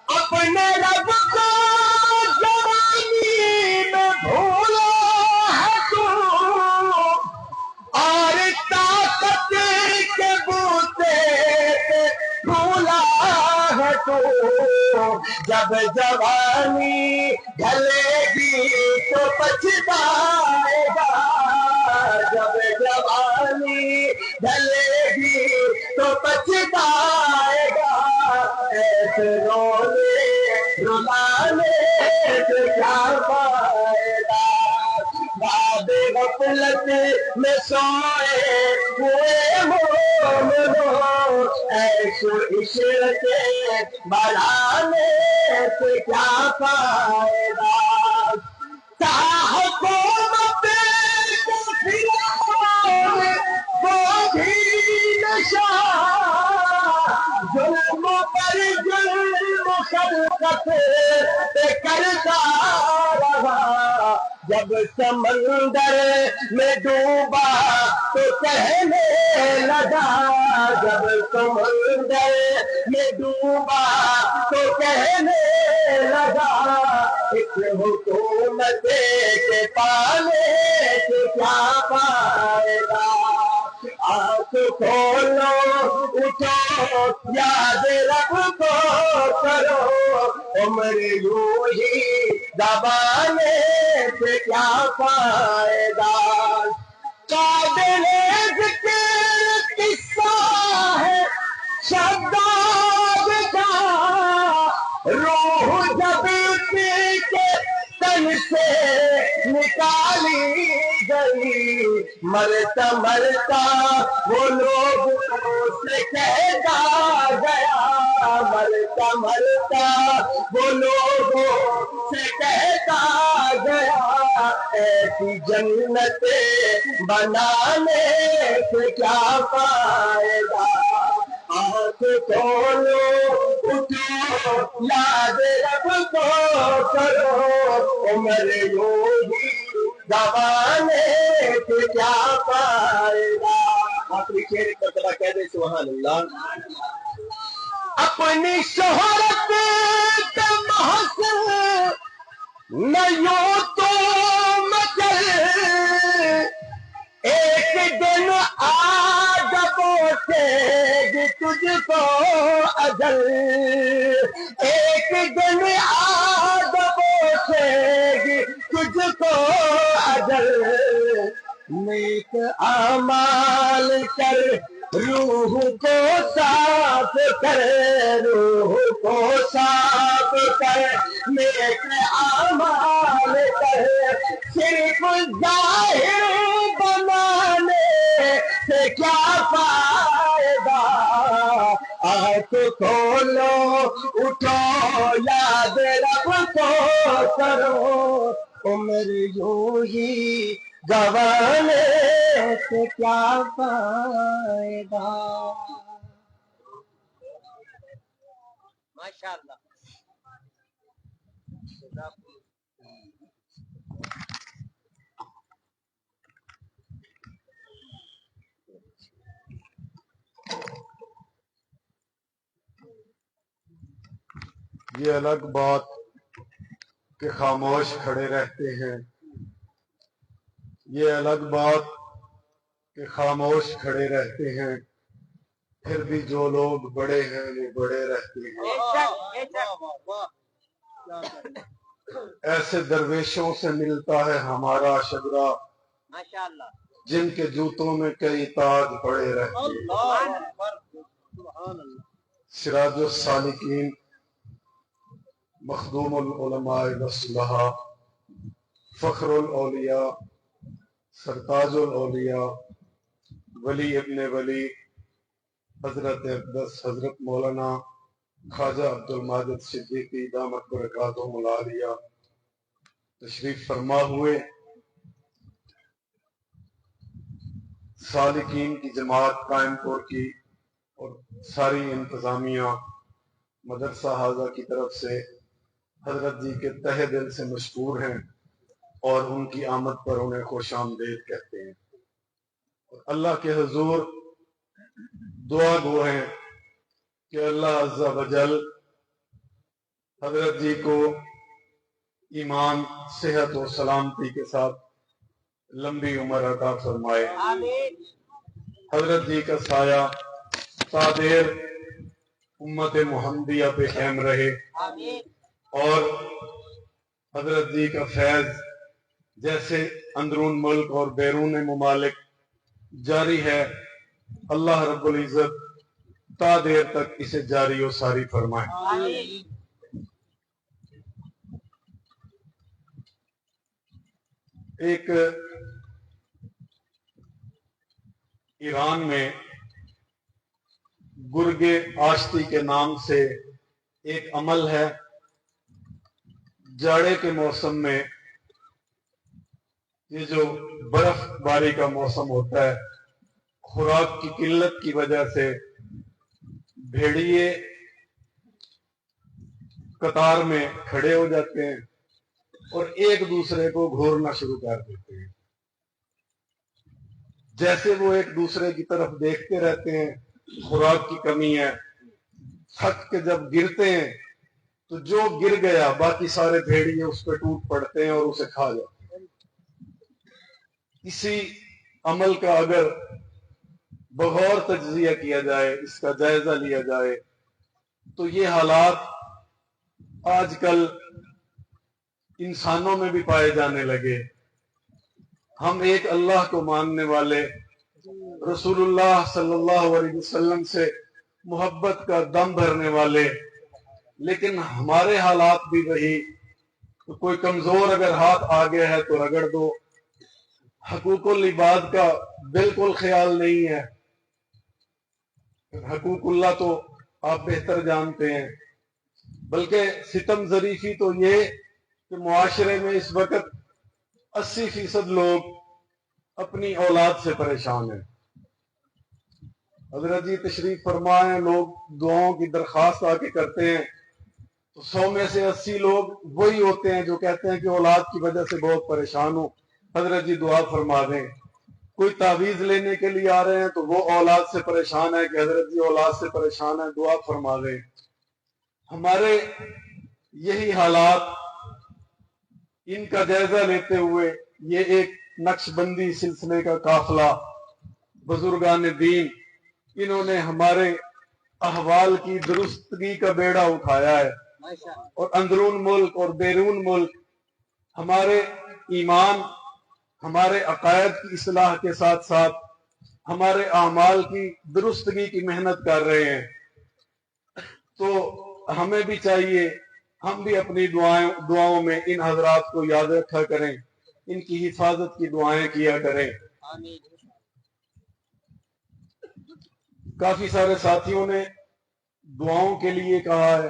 اپنے رب کو جوانی میں بھولو ہے تو اور طاقت کے بوتے پہ بھولا ہے تو جب جوانی ڈھلے گی تو پچھتائے گا جب جوانی ڈھلے گی تو پچھتائے گا ایسے رونے رلانے سے کیا فائدہ خواب غفلت میں سوئے ہوئے مومنو عیش و عشرت بڑھانے سے کیا فائدہ حکومت وہ بھی نشہ ظلم پر ظلم خلقت پہ کرتا رہا جب سمندر میں ڈوبا تو کہنے لگا جب سمندر میں ڈوبا تو کہنے لگا اس حکومت کے پانے سے کیا فائدہ آنکھ کھولو اٹھو یاد رب کو کرو عمر یوں ہی دبانے سے کیا فائدہ قابل ذکر قصہ ہے شداد کا روح جب کے تن سے نکالی گئی مرتا مرتا وہ لوگ سے کہتا گیا مرتا مرتا وہ لوگوں سے کہتا گیا ایسی جنت بنانے سے کیا فائدہ آنکھ کھولو اٹھو یاد رب کو کرو عمر یوں ہی گوانے سے کیا فائدہ آخری شعر ایک مرتبہ کہہ دے سبحان اللہ اپنی شہرت کا محسن نہ یوں تو مچل ایک دن آج پہنچے گی تجھ کو اجل ایک دن آج پہنچے گی تجھ کو اجل نیک اعمال کر روح کو صاف کر روح کو صاف کر نیک اعمال کر صرف ظاہر بنانے سے کیا فائدہ آنکھ کھولو اٹھو یاد رب کو کرو عمر یوں ہی گوانے سے کیا فائدہ ماشاءاللہ یہ الگ بات کہ خاموش کھڑے رہتے ہیں یہ الگ بات کہ خاموش کھڑے رہتے ہیں پھر بھی جو لوگ بڑے ہیں وہ بڑے رہتے ہیں ایسے درویشوں سے ملتا ہے ہمارا شجرا جن کے جوتوں میں کئی تاج پڑے رہتے ہیں سراج السالکین مخدوم العلماء والصلحاء فخر الاولیاء سرتاج الاولیاء ولی ابن ولی حضرت اقدس حضرت مولانا خواجہ عبد الماجد صدیقی دامت برکاتہم العالیہ تشریف فرما ہوئے سالکین کی جماعت قائم پور کی اور ساری انتظامیہ مدرسہ حاضہ کی طرف سے حضرت جی کے تہ دل سے مشکور ہیں اور ان کی آمد پر انہیں خوش آمدید کہتے ہیں اور اللہ کے حضور دعا گو ہیں کہ اللہ عز و جل حضرت جی کو ایمان صحت و سلامتی کے ساتھ لمبی عمر عطا فرمائے حضرت جی کا سایہ تا دیر امت محمدیہ پہ قائم رہے اور حضرت جی کا فیض جیسے اندرون ملک اور بیرون ممالک جاری ہے اللہ رب العزت تا دیر تک اسے جاری و ساری فرمائے ایک ایران میں گرگے آشتی کے نام سے ایک عمل ہے جاڑے کے موسم میں یہ جو برف باری کا موسم ہوتا ہے خوراک کی قلت کی وجہ سے بھیڑیے قطار میں کھڑے ہو جاتے ہیں اور ایک دوسرے کو گھورنا شروع کر دیتے ہیں. جیسے وہ ایک دوسرے کی طرف دیکھتے رہتے ہیں، خوراک کی کمی ہے، تھک کے جب گرتے ہیں تو جو گر گیا باقی سارے بھیڑیے اس پہ ٹوٹ پڑتے ہیں اور اسے کھا جاتے ہیں. اسی عمل کا اگر بغور تجزیہ کیا جائے، اس کا جائزہ لیا جائے، تو یہ حالات آج کل انسانوں میں بھی پائے جانے لگے. ہم ایک اللہ کو ماننے والے، رسول اللہ صلی اللہ علیہ وسلم سے محبت کا دم بھرنے والے، لیکن ہمارے حالات بھی وہی. تو کوئی کمزور اگر ہاتھ آ گیا ہے تو رگڑ دو. حقوق العباد کا بالکل خیال نہیں ہے. حقوق اللہ تو آپ بہتر جانتے ہیں. بلکہ ستم ظریفی تو یہ کہ معاشرے میں اس وقت 80% لوگ اپنی اولاد سے پریشان ہیں. حضرت جی تشریف فرمائیں، لوگ دعاؤں کی درخواست آ کے کرتے ہیں تو 100 میں سے 80 لوگ وہی ہوتے ہیں جو کہتے ہیں کہ اولاد کی وجہ سے بہت پریشان ہوں، حضرت جی دعا فرما دیں. کوئی تعویذ لینے کے لیے آ رہے ہیں تو وہ اولاد سے پریشان ہے کہ حضرت جی اولاد سے پریشان ہے، دعا فرما دیں. ہمارے یہی حالات، ان کا جائزہ لیتے ہوئے یہ ایک نقش بندی سلسلے کا قافلہ، بزرگان دین، انہوں نے ہمارے احوال کی درستگی کا بیڑا اٹھایا ہے، اور اندرون ملک اور بیرون ملک ہمارے ایمان، ہمارے عقائد کی اصلاح کے ساتھ ساتھ ہمارے اعمال کی درستگی کی محنت کر رہے ہیں. تو ہمیں بھی چاہیے ہم بھی اپنی دعاؤں میں ان حضرات کو یاد رکھا کریں، ان کی حفاظت کی دعائیں کیا کریں. کافی سارے ساتھیوں نے دعاؤں کے لیے کہا ہے.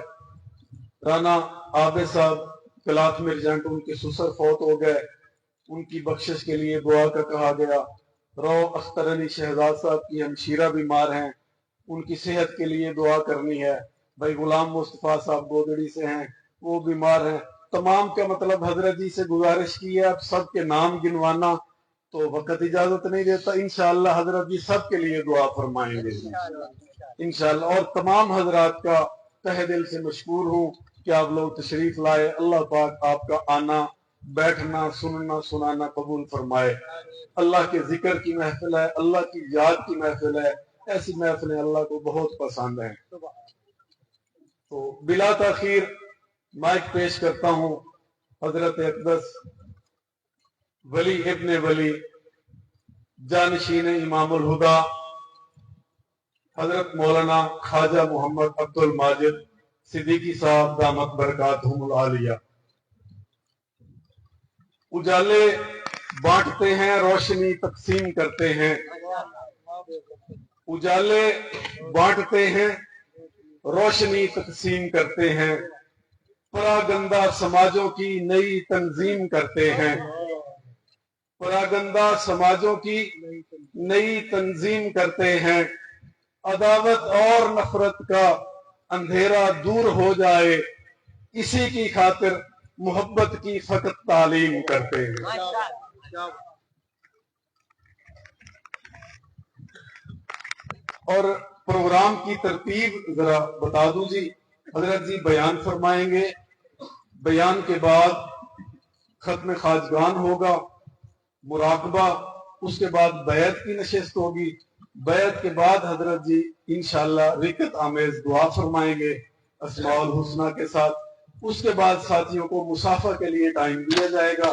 رانا عابد صاحب کلات مرجنٹ، ان کے سسر فوت ہو گئے، ان کی بخشش کے لیے دعا کا کہا گیا. رو اختر علی شہزاد صاحب کی ہمشیرہ بیمار ہیں، ان کی صحت کے لیے دعا کرنی ہے. بھائی غلام مصطفیٰ صاحب گودڑی سے ہیں، وہ بیمار ہیں. تمام کا مطلب حضرت جی سے گزارش کی ہے، اب سب کے نام گنوانا تو وقت اجازت نہیں دیتا. انشاءاللہ حضرت جی سب کے لیے دعا فرمائیں گے انشاءاللہ. اور تمام حضرات کا تہ دل سے مشکور ہوں کہ آپ لوگ تشریف لائے. اللہ پاک آپ کا آنا، بیٹھنا، سننا، سنانا قبول فرمائے. اللہ کے ذکر کی محفل ہے، اللہ کی یاد کی محفل ہے. ایسی محفلیں اللہ کو بہت پسند ہیں. تو بلا تاخیر مائک پیش کرتا ہوں حضرت اقدس ولی ابن ولی، جانشین امام الہدا، حضرت مولانا خواجہ محمد عبد الماجد صدیقی صاحب دامت برکاتہم العالیہ. اجالے بانٹتے ہیں، روشنی تقسیم کرتے ہیں. اجالے بانٹتے ہیں، روشنی تقسیم کرتے ہیں. پراگندہ سماجوں کی نئی تنظیم کرتے ہیں. پراگندہ سماجوں کی نئی تنظیم کرتے ہیں. عداوت اور نفرت کا اندھیرا دور ہو جائے، اسی کی خاطر محبت کی فقط تعلیم کرتے ہیں. اور پروگرام کی ترتیب ذرا بتا دوں جی. حضرت جی بیان فرمائیں گے، بیان کے بعد ختم خواجگان ہوگا، مراقبہ، اس کے بعد بیعت کی نشست ہوگی. بیعت کے بعد حضرت جی انشاءاللہ رکعت آمیز دعا فرمائیں گے اسماء الحسنہ کے ساتھ. اس کے بعد ساتھیوں کو مسافہ کے لیے ٹائم دیا جائے گا،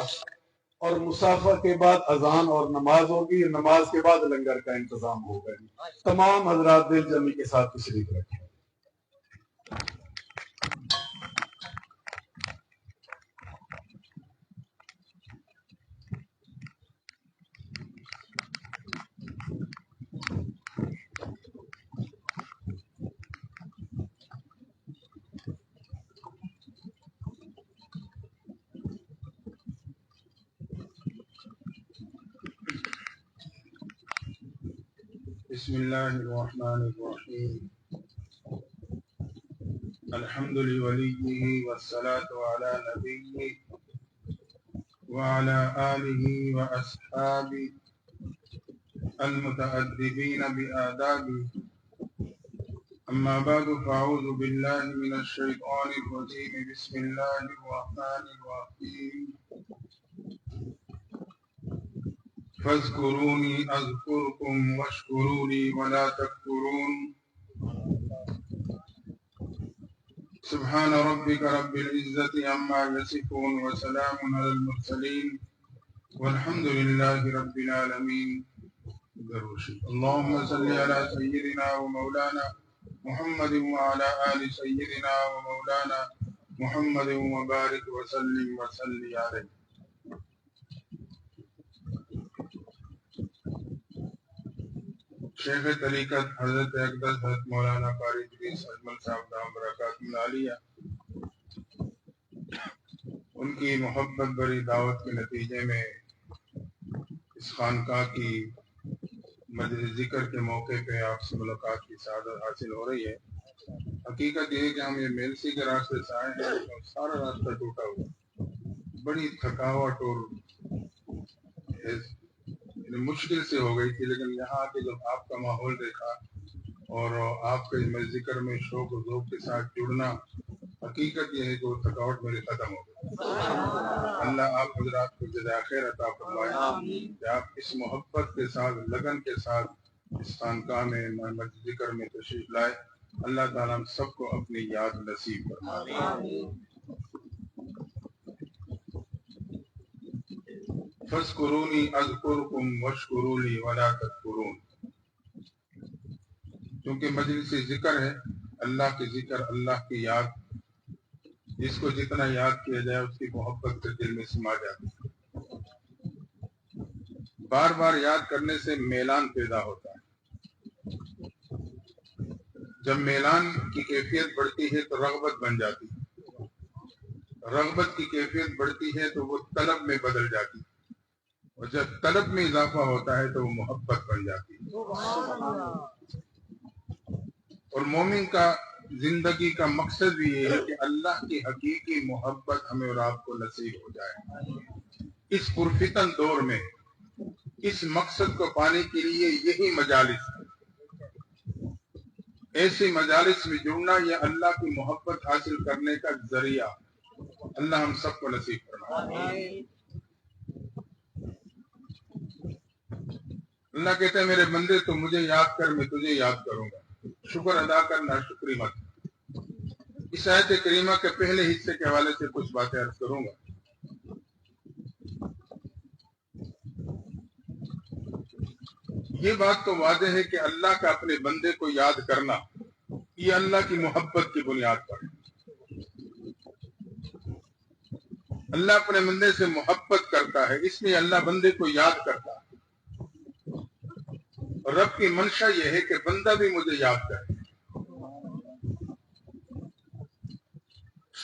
اور مسافہ کے بعد اذان اور نماز ہوگی. نماز کے بعد لنگر کا انتظام ہوگا. تمام حضرات دل جمی کے ساتھ تشریف رکھیں. بسم اللہ الرحمن الرحیم. الحمد للہ والصلاة علی نبیہ وعلى آله وأصحابه المتأدبين بآدابه. أما بعد فأعوذ بالله من الشيطان الرجيم. بسم الله الرحمن الرحيم. فاذكروني أذكركم واشكروا لي ولا تكفرون. سبحان ربك رب العزة عما يصفون وسلام على المرسلين والحمد لله رب العالمين. اللهم صل على سيدنا ومولانا محمد وعلى آل سيدنا ومولانا محمد وبارك وسلم عليه. شیخ طریقت حضرت اقدس حضرت مولانا قاری ادریس اجمل صاحب دام برکاتہ العالیہ، ان کی محبت بری دعوت کے نتیجے میں اس خانقاہ کی مجلس ذکر کے موقع پہ آپ سے ملاقات کی سعادت حاصل ہو رہی ہے۔ حقیقت یہ ہے کہ ہم یہ میلسی کے راستے سے آئے ہیں تو سارا راستہ ٹوٹا ہوا، بڑی تھکاوٹ اور مشکل سے ہو گئی تھی، لیکن یہاں آ کے جب آپ کا ماحول دیکھا اور آپ کے ذکر میں شوق و ذوق کے ساتھ جڑنا، حقیقت یہ ہے کہ وہ تھکاوٹ میری ختم ہو گئی۔ اللہ آپ حضرات کو جزائے خیر عطا فرمائے کہ آپ اس محبت کے ساتھ، لگن کے ساتھ اس خانقاہ میں ذکر میں تشریف لائے۔ اللہ تعالیٰ ہم سب کو اپنی یاد نصیب فرمائے۔ فاذکرونی اذکرکم واشکروا لی ولا تکفرون۔ کیونکہ مجلس ذکر ہے، اللہ کی ذکر، اللہ کی یاد، جس کو جتنا یاد کیا جائے اس کی محبت کے دل میں سما جاتی ہے۔ بار بار یاد کرنے سے میلان پیدا ہوتا ہے۔ جب میلان کی کیفیت بڑھتی ہے تو رغبت بن جاتی ہے، رغبت کی کیفیت بڑھتی ہے تو وہ طلب میں بدل جاتی ہے، اور جب طلب میں اضافہ ہوتا ہے تو وہ محبت بن جاتی ہے۔ اور مومن کا زندگی کا مقصد بھی یہ ہے کہ اللہ کی حقیقی محبت ہمیں اور آپ کو نصیب ہو جائے۔ اس پرفتن دور میں اس مقصد کو پانے کے لیے یہی مجالس ہے، ایسی مجالس میں جڑنا یہ اللہ کی محبت حاصل کرنے کا ذریعہ۔ اللہ ہم سب کو نصیب فرمائے۔ اللہ کہتے ہیں میرے بندے تو مجھے یاد کر، میں تجھے یاد کروں گا، شکر ادا کر نہ شکری مت۔ اس آیت کریمہ کے پہلے حصے کے حوالے سے کچھ باتیں عرض کروں گا۔ یہ بات تو واضح ہے کہ اللہ کا اپنے بندے کو یاد کرنا یہ اللہ کی محبت کی بنیاد پر ہے۔ اللہ اپنے بندے سے محبت کرتا ہے، اس لیے اللہ بندے کو یاد کرتا ہے۔ اور رب کی منشا یہ ہے کہ بندہ بھی مجھے یاد کرے۔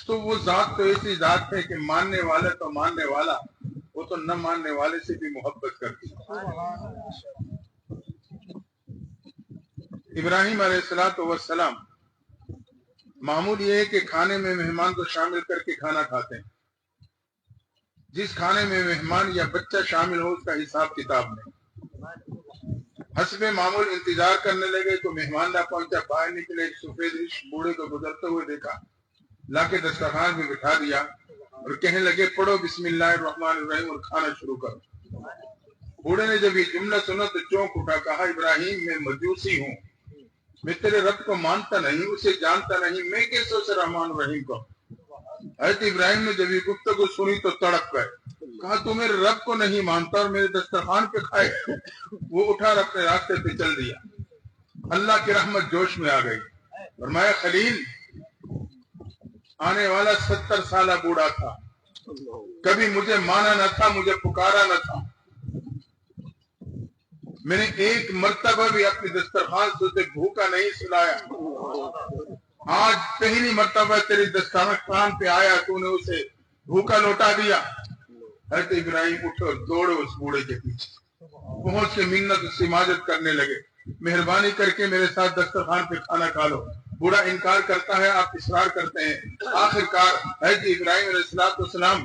تو وہ ذات تو ایسی ذات ہے کہ ماننے والا تو ماننے والا، وہ تو نہ ماننے والے سے بھی محبت کرتی ہے۔ ابراہیم علیہ السلام معمول یہ ہے کہ کھانے میں مہمان کو شامل کر کے کھانا کھاتے ہیں۔ جس کھانے میں مہمان یا بچہ شامل ہو اس کا حساب کتاب نہیں۔ حسب معمول انتظار کرنے لگے تو مہمان نہ پہنچا، باہر نکلے، ایک سفید ریش بوڑھے کو گزرتے ہوئے دیکھا، لا کے دسترخوان میں بٹھا دیا اور کہنے لگے پڑھو بسم اللہ الرحمن الرحیم اور کھانا شروع کرو۔ بوڑھے نے جب یہ جملہ سنا تو چونک اٹھا، کہا ابراہیم میں مجوسی ہوں، میں تیرے رب کو مانتا نہیں، اسے جانتا نہیں، میں کیسے اسے رحمان الرحیم کو۔ حضرت ابراہیم نے جب یہ گفتگو سنی تو تڑپ گئے، کہا تو میرے رب کو نہیں مانتا اور میرے دسترخوان پہ کھائے۔ وہ اٹھا اور اپنے راستے پہ چل دیا۔ اللہ کی رحمت جوش میں آ گئی، فرمایا خلیل آنے والا 70 سالہ بوڑھا تھا، کبھی مجھے مانا نہ تھا، مجھے پکارا نہ تھا، میں نے ایک مرتبہ بھی اپنی دسترخوان سے اسے بھوکا نہیں سلایا، آج پہلی مرتبہ تیری دسترخوان پہ آیا، تو نے اسے بھوکا لوٹا دیا۔ حضرت ابراہیم اٹھے اور دوڑے اس بوڑھے کے پیچھے، پہنچ کے منت سماجت کرنے لگے، مہربانی کر کے میرے ساتھ دسترخوان پہ کھانا کھا لو۔ بوڑھا انکار کرتا ہے، آپ اصرار کرتے ہیں، آخر کار حضرت ابراہیم علیہ السلام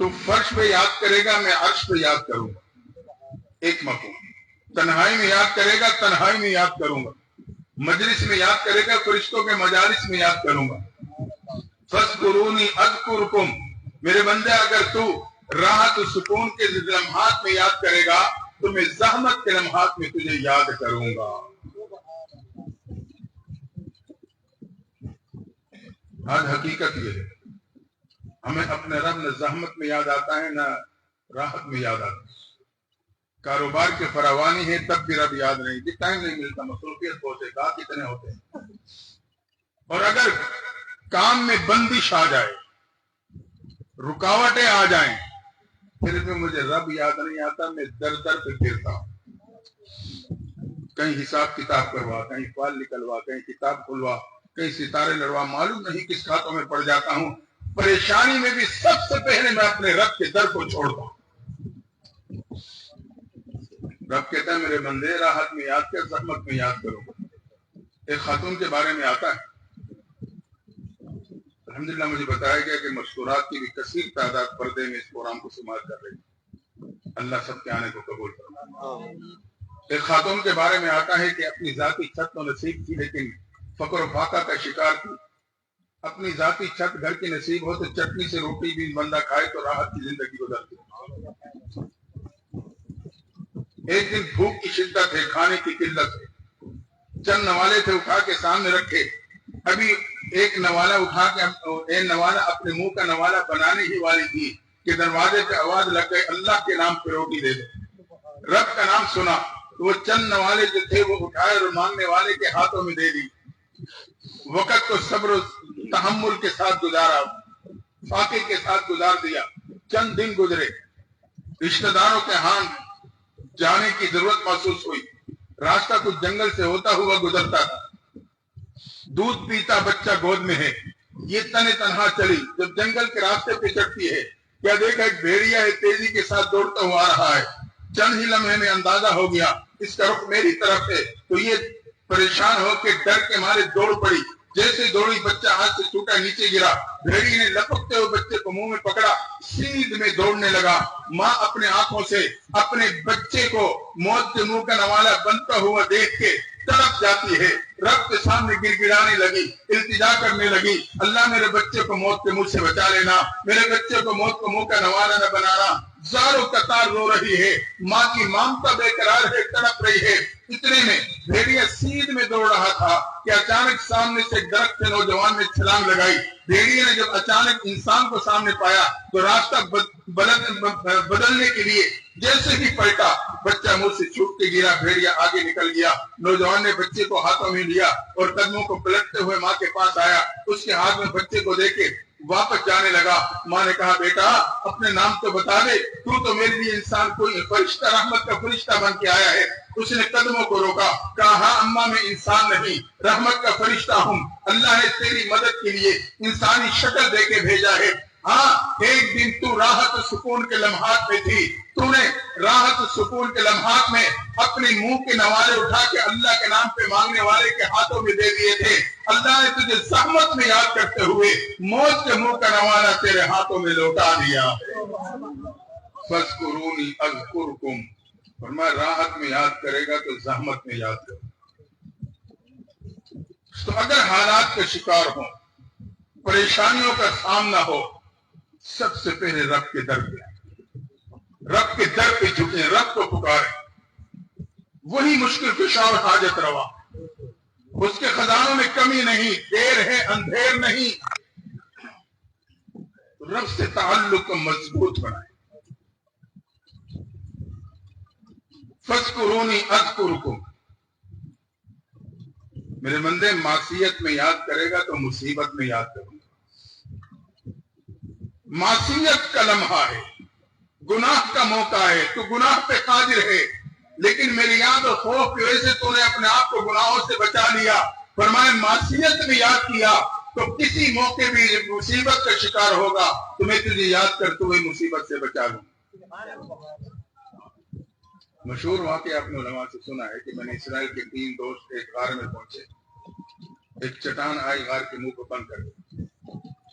تو فرش پہ یاد کرے گا، میں عرش پہ یاد کروں گا، ایک مفہوم۔ تنہائی میں یاد کرے گا، تنہائی میں یاد کروں گا، مجلس میں یاد کرے گا، فرشتوں کے مجالس میں یاد کروں گا۔ فاذکرونی اذکرکم، میرے بندے اگر تو راحت و سکون کے لمحات میں یاد کرے گا تو میں زحمت کے لمحات میں تجھے یاد کروں گا۔ آج حقیقت یہ ہے، ہمیں اپنے رب نہ زحمت میں یاد آتا ہے نہ راحت میں یاد آتا ہے۔ کاروبار کے فراوانی ہے تب بھی رب یاد نہیں، جس ٹائم نہیں ملتا، مصروفیت بہت ہے، کام کتنے ہوتے ہیں۔ اور اگر کام میں بندش آ جائے، رکاوٹیں آ جائیں، پھر بھی مجھے رب یاد نہیں آتا، میں در در پہ پھرتا ہوں، کہیں حساب کتاب کروا، کہیں فائل نکلوا، کہیں کتاب کھلوا، کہیں ستارے لڑوا، معلوم نہیں کس کھاتوں میں پڑ جاتا ہوں۔ پریشانی میں بھی سب سے پہلے میں اپنے رب کے در کو چھوڑتا ہوں۔ رب کہتا ہے میرے بندے راحت میں یاد کر، زحمت میں یاد کرو۔ ایک خاتون کے بارے میں آتا ہے، الحمدللہ مجھے بتایا گیا کہ مشکورات کی بھی کثیر تعداد پردے میں اس پروگرام کو سماعت کر رہی ہے، اللہ سب کے آنے کو قبول فرمائے۔ ایک خاتون کے بارے میں آتا ہے کہ اپنی ذاتی چھت تو نصیب تھی لیکن فقر و فاقہ کا شکار تھی۔ اپنی ذاتی چھت گھر کی نصیب ہو تو چٹنی سے روٹی بھی بندہ کھائے تو راحت کی زندگی گزرتی۔ ایک دن بھوک کی شدت ہے، کھانے کی قلت ہے، چند نوالے تھے اٹھا کے سامنے رکھے، ابھی ایک نوالا اٹھا کے نوالا اپنے منہ کا نوالا بنانے ہی والی تھی کہ دروازے پہ آواز لگ گئی اللہ کے نام پہ روٹی دے دو۔ رب کا نام سنا تو وہ چند نوالے جو تھے وہ اٹھائے اور مانگنے والے کے ہاتھوں میں دے دی۔ وقت کو صبر و تحمل کے ساتھ گزارا، فاقے کے ساتھ گزار دیا۔ چند دن گزرے، رشتہ داروں کے ہاں جانے کی ضرورت محسوس ہوئی۔ راستہ کچھ جنگل سے ہوتا ہوا گزرتا تھا، دودھ پیتا بچہ گود میں ہے، یہ تنے تنہا چلی۔ جب جنگل کے راستے پہ چڑھتی ہے کیا دیکھا ایک بھیڑیا ہے، تیزی کے ساتھ دوڑتا ہوا آ رہا ہے۔ چند ہی لمحے میں اندازہ ہو گیا اس کا رخ میری طرف ہے، تو یہ پریشان ہو کے ڈر کے مارے دوڑ پڑی۔ جیسے دوڑی بچہ ہاتھ سے چھوٹا نیچے گرا، بھیڑی نے لپکتے ہوئے بچے کو منہ میں پکڑا، سیدھ میں دوڑنے لگا۔ ماں اپنے آنکھوں سے اپنے بچے کو موت کے منہ کا نوالا بنتا ہوا دیکھ کے تڑپ جاتی ہے، رب کے سامنے گر گڑانے لگی، التجا کرنے لگی، اللہ میرے بچے کو موت کے منہ سے بچا لینا، میرے بچے کو موت کو منہ کا نوالا نہ بنانا۔ زاروں قطار رو رہی ہے، ماں کی مامتا بے قرار ہے، تڑپ رہی ہے۔ اتنے میں بھیڑیا سیدھ میں دوڑ رہا تھا کہ اچانک سامنے سے ایک درخت سے نوجوان نے چھلانگ لگائی۔ بھیڑیا نے جب اچانک انسان کو سامنے پایا تو راستہ بدلنے کے لیے جیسے ہی پلٹا، بچہ منہ سے چھوٹ کے گرا، بھیڑیا آگے نکل گیا۔ نوجوان نے بچے کو ہاتھوں میں لیا اور قدموں کو پلٹتے ہوئے ماں کے پاس آیا، اس کے ہاتھ میں بچے کو دے کے واپس جانے لگا۔ ماں نے کہا بیٹا اپنے نام تو بتا دے، تو میرے لیے انسان کوئی فرشتہ، رحمت کا فرشتہ بن کے آیا ہے۔ اس نے قدموں کو روکا، کہا ہاں اماں میں انسان نہیں، رحمت کا فرشتہ ہوں، اللہ نے تیری مدد کے لیے انسانی شکل دے کے بھیجا ہے۔ ہاں ایک دن تو راحت و سکون کے لمحات میں تھی، تو نے راحت و سکون کے لمحات میں اپنے منہ کے نوالے اٹھا کے اللہ کے نام پہ مانگنے والے کے ہاتھوں میں دے دیے تھے۔ اللہ نے تجھے زحمت میں یاد کرتے ہوئے موت کے منہ کا نوالا تیرے ہاتھوں میں لوٹا دیا۔ فاذکرونی اذکرکم، فرمایا راحت میں یاد کرے گا تو زحمت میں یاد کرے گا۔ تو اگر حالات کا شکار ہو، پریشانیوں کا سامنا ہو، سب سے پہلے رب کے در پہ رب کے در پہ جھکیں، رب کو پکاریں، وہی مشکل کشا اور حاجت روا، اس کے خزانوں میں کمی نہیں، دیر ہے اندھیر نہیں۔ رب سے تعلق کو مضبوط بنائیں۔ فاذکرونی اذکرکم، میرے بندے معصیت میں یاد کرے گا تو مصیبت میں یاد کروں گا۔ معصیت کا لمحہ ہے، گناہ کا موقع ہے، تو گناہ پہ قادر ہے، لیکن میری یاد اور خوف کی وجہ سے تو نے اپنے آپ کو گناہوں سے بچا لیا۔ فرمائے معصیت میں یاد کیا تو کسی موقع بھی مصیبت کا شکار ہوگا تو میں تجھے یاد کرتے ہوئے مصیبت سے بچا لوں۔ مشہور واقعہ آپ نے علماء سے سنا ہے کہ بنی اسرائیل کے 3 دوست ایک غار میں پہنچے، ایک چٹان آئی غار کے منہ کو بند کر دی،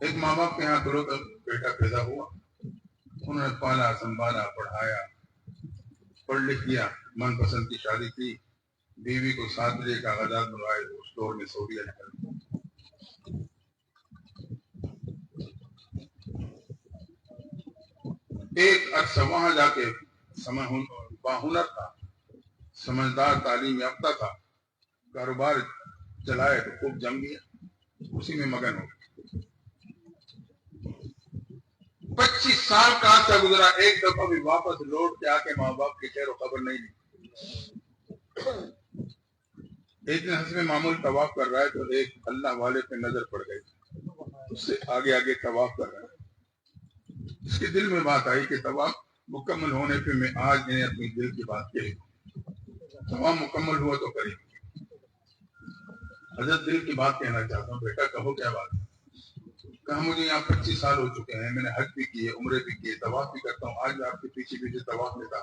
ایک ماں باپ کے ہاں دلوں کا بیٹا پیدا ہوا، انہوں نے پالا سنبھالا پڑھایا، پڑھ لکھ کیا، من پسند کی شادی کی، بیوی کو ساتھ لے کاغذات بنوائے، اس دور میں سعودیہ نکل گیا۔ ایک عرصہ وہاں جا کے باہنر تھا، سمجھدار، تعلیم یافتہ تھا، کاروبار چلائے تو خوب جم گیا، اسی میں مگن ہو گیا۔ 25 سال کا عرصہ گزرا، ایک دفعہ بھی واپس لوٹ کے آ کے ماں باپ کی خیر و خبر نہیں لی۔ ایک دن حسب معمول طواف کر رہا ہے تو ایک اللہ والے پہ نظر پڑ گئی، اس سے آگے آگے طواف کر رہا ہے۔ اس کے دل میں بات آئی کہ طواف مکمل ہونے پہ میں آج انہیں اپنی دل کی بات کہی، طواف مکمل ہوا تو کریں۔ حضرت دل کی بات کہنا چاہتا ہوں، بیٹا کہو کیا بات ہے؟ کہا مجھے یہاں 25 سال ہو چکے ہیں، میں نے حج بھی کیے، عمرے بھی کیے، طواف بھی کرتا ہوں، آج آپ کے پیچھے پیچھے طواف میں تھا،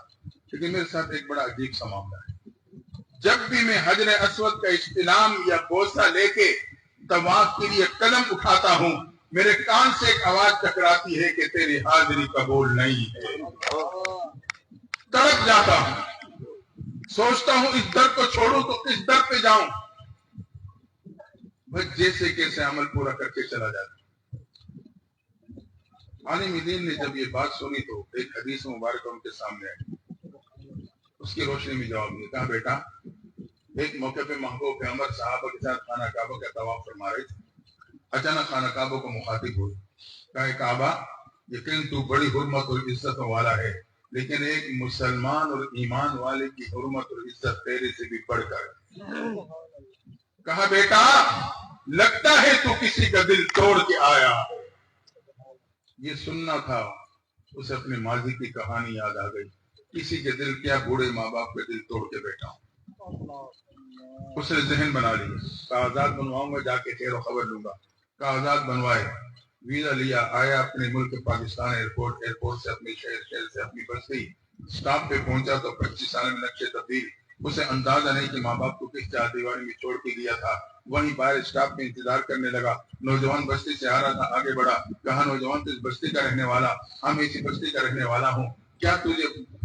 لیکن میرے ساتھ ایک بڑا عجیب سا معاملہ ہے۔ جب بھی میں حجر اسود کا استلام یا بوسہ لے کے طواف کے لیے قدم اٹھاتا ہوں، میرے کان سے ایک آواز ٹکراتی ہے کہ تیری حاضری قبول نہیں ہے۔ تڑپ جاتا ہوں، سوچتا ہوں اس در کو چھوڑوں تو کس در پہ جاؤں، بس جیسے کیسے عمل پورا کر کے چلا جاتا۔ عالم دین نے جب یہ بات سنی تو ایک حدیث مبارکہ ان کے سامنے آئی، اس کی روشنی میں جواب دیا۔ کہا بیٹا، ایک موقع پہ محبوب پیغمبر صحابہ کے ساتھ خانہ کعبہ کا طواف فرما رہے تھے، اچانک خانہ کعبہ کو مخاطب ہوئی، کہا کعبہ یقین تو بڑی حرمت اور عزت والا ہے، لیکن ایک مسلمان اور ایمان والے کی حرمت اور عزت تیرے سے بھی بڑھ کر۔ کہا بیٹا لگتا ہے تو کسی کا دل توڑ کے آیا۔ یہ سننا تھا، اسے اپنے ماضی کی کہانی یاد آ گئی، کسی کے دل کیا، بوڑھے ماں باپ کے دل توڑ کے بیٹھا ہوں۔ اس نے ذہن بنا لیا، کاغذات بنواؤں گا، جا کے خیر و خبر لوں گا۔ کاغذات بنوائے، ویزا لیا، آیا اپنے ملک پاکستان ایئرپورٹ سے اپنی شہر سے اپنی بستی اسٹاپ پہ پہنچا تو 25 سال میں نقشے تبدیل۔ اسے اندازہ نہیں کہ ماں باپ کو کس چار دیواری میں چھوڑ کے گیا تھا۔ وہیں باہر اسٹاپ میں انتظار کرنے لگا، نوجوان بستی سے آ رہا تھا، آگے بڑھا، کہا نوجوان تو اس بستی کا رہنے والا، ہم اسی بستی کا رہنے والا ہوں، کیا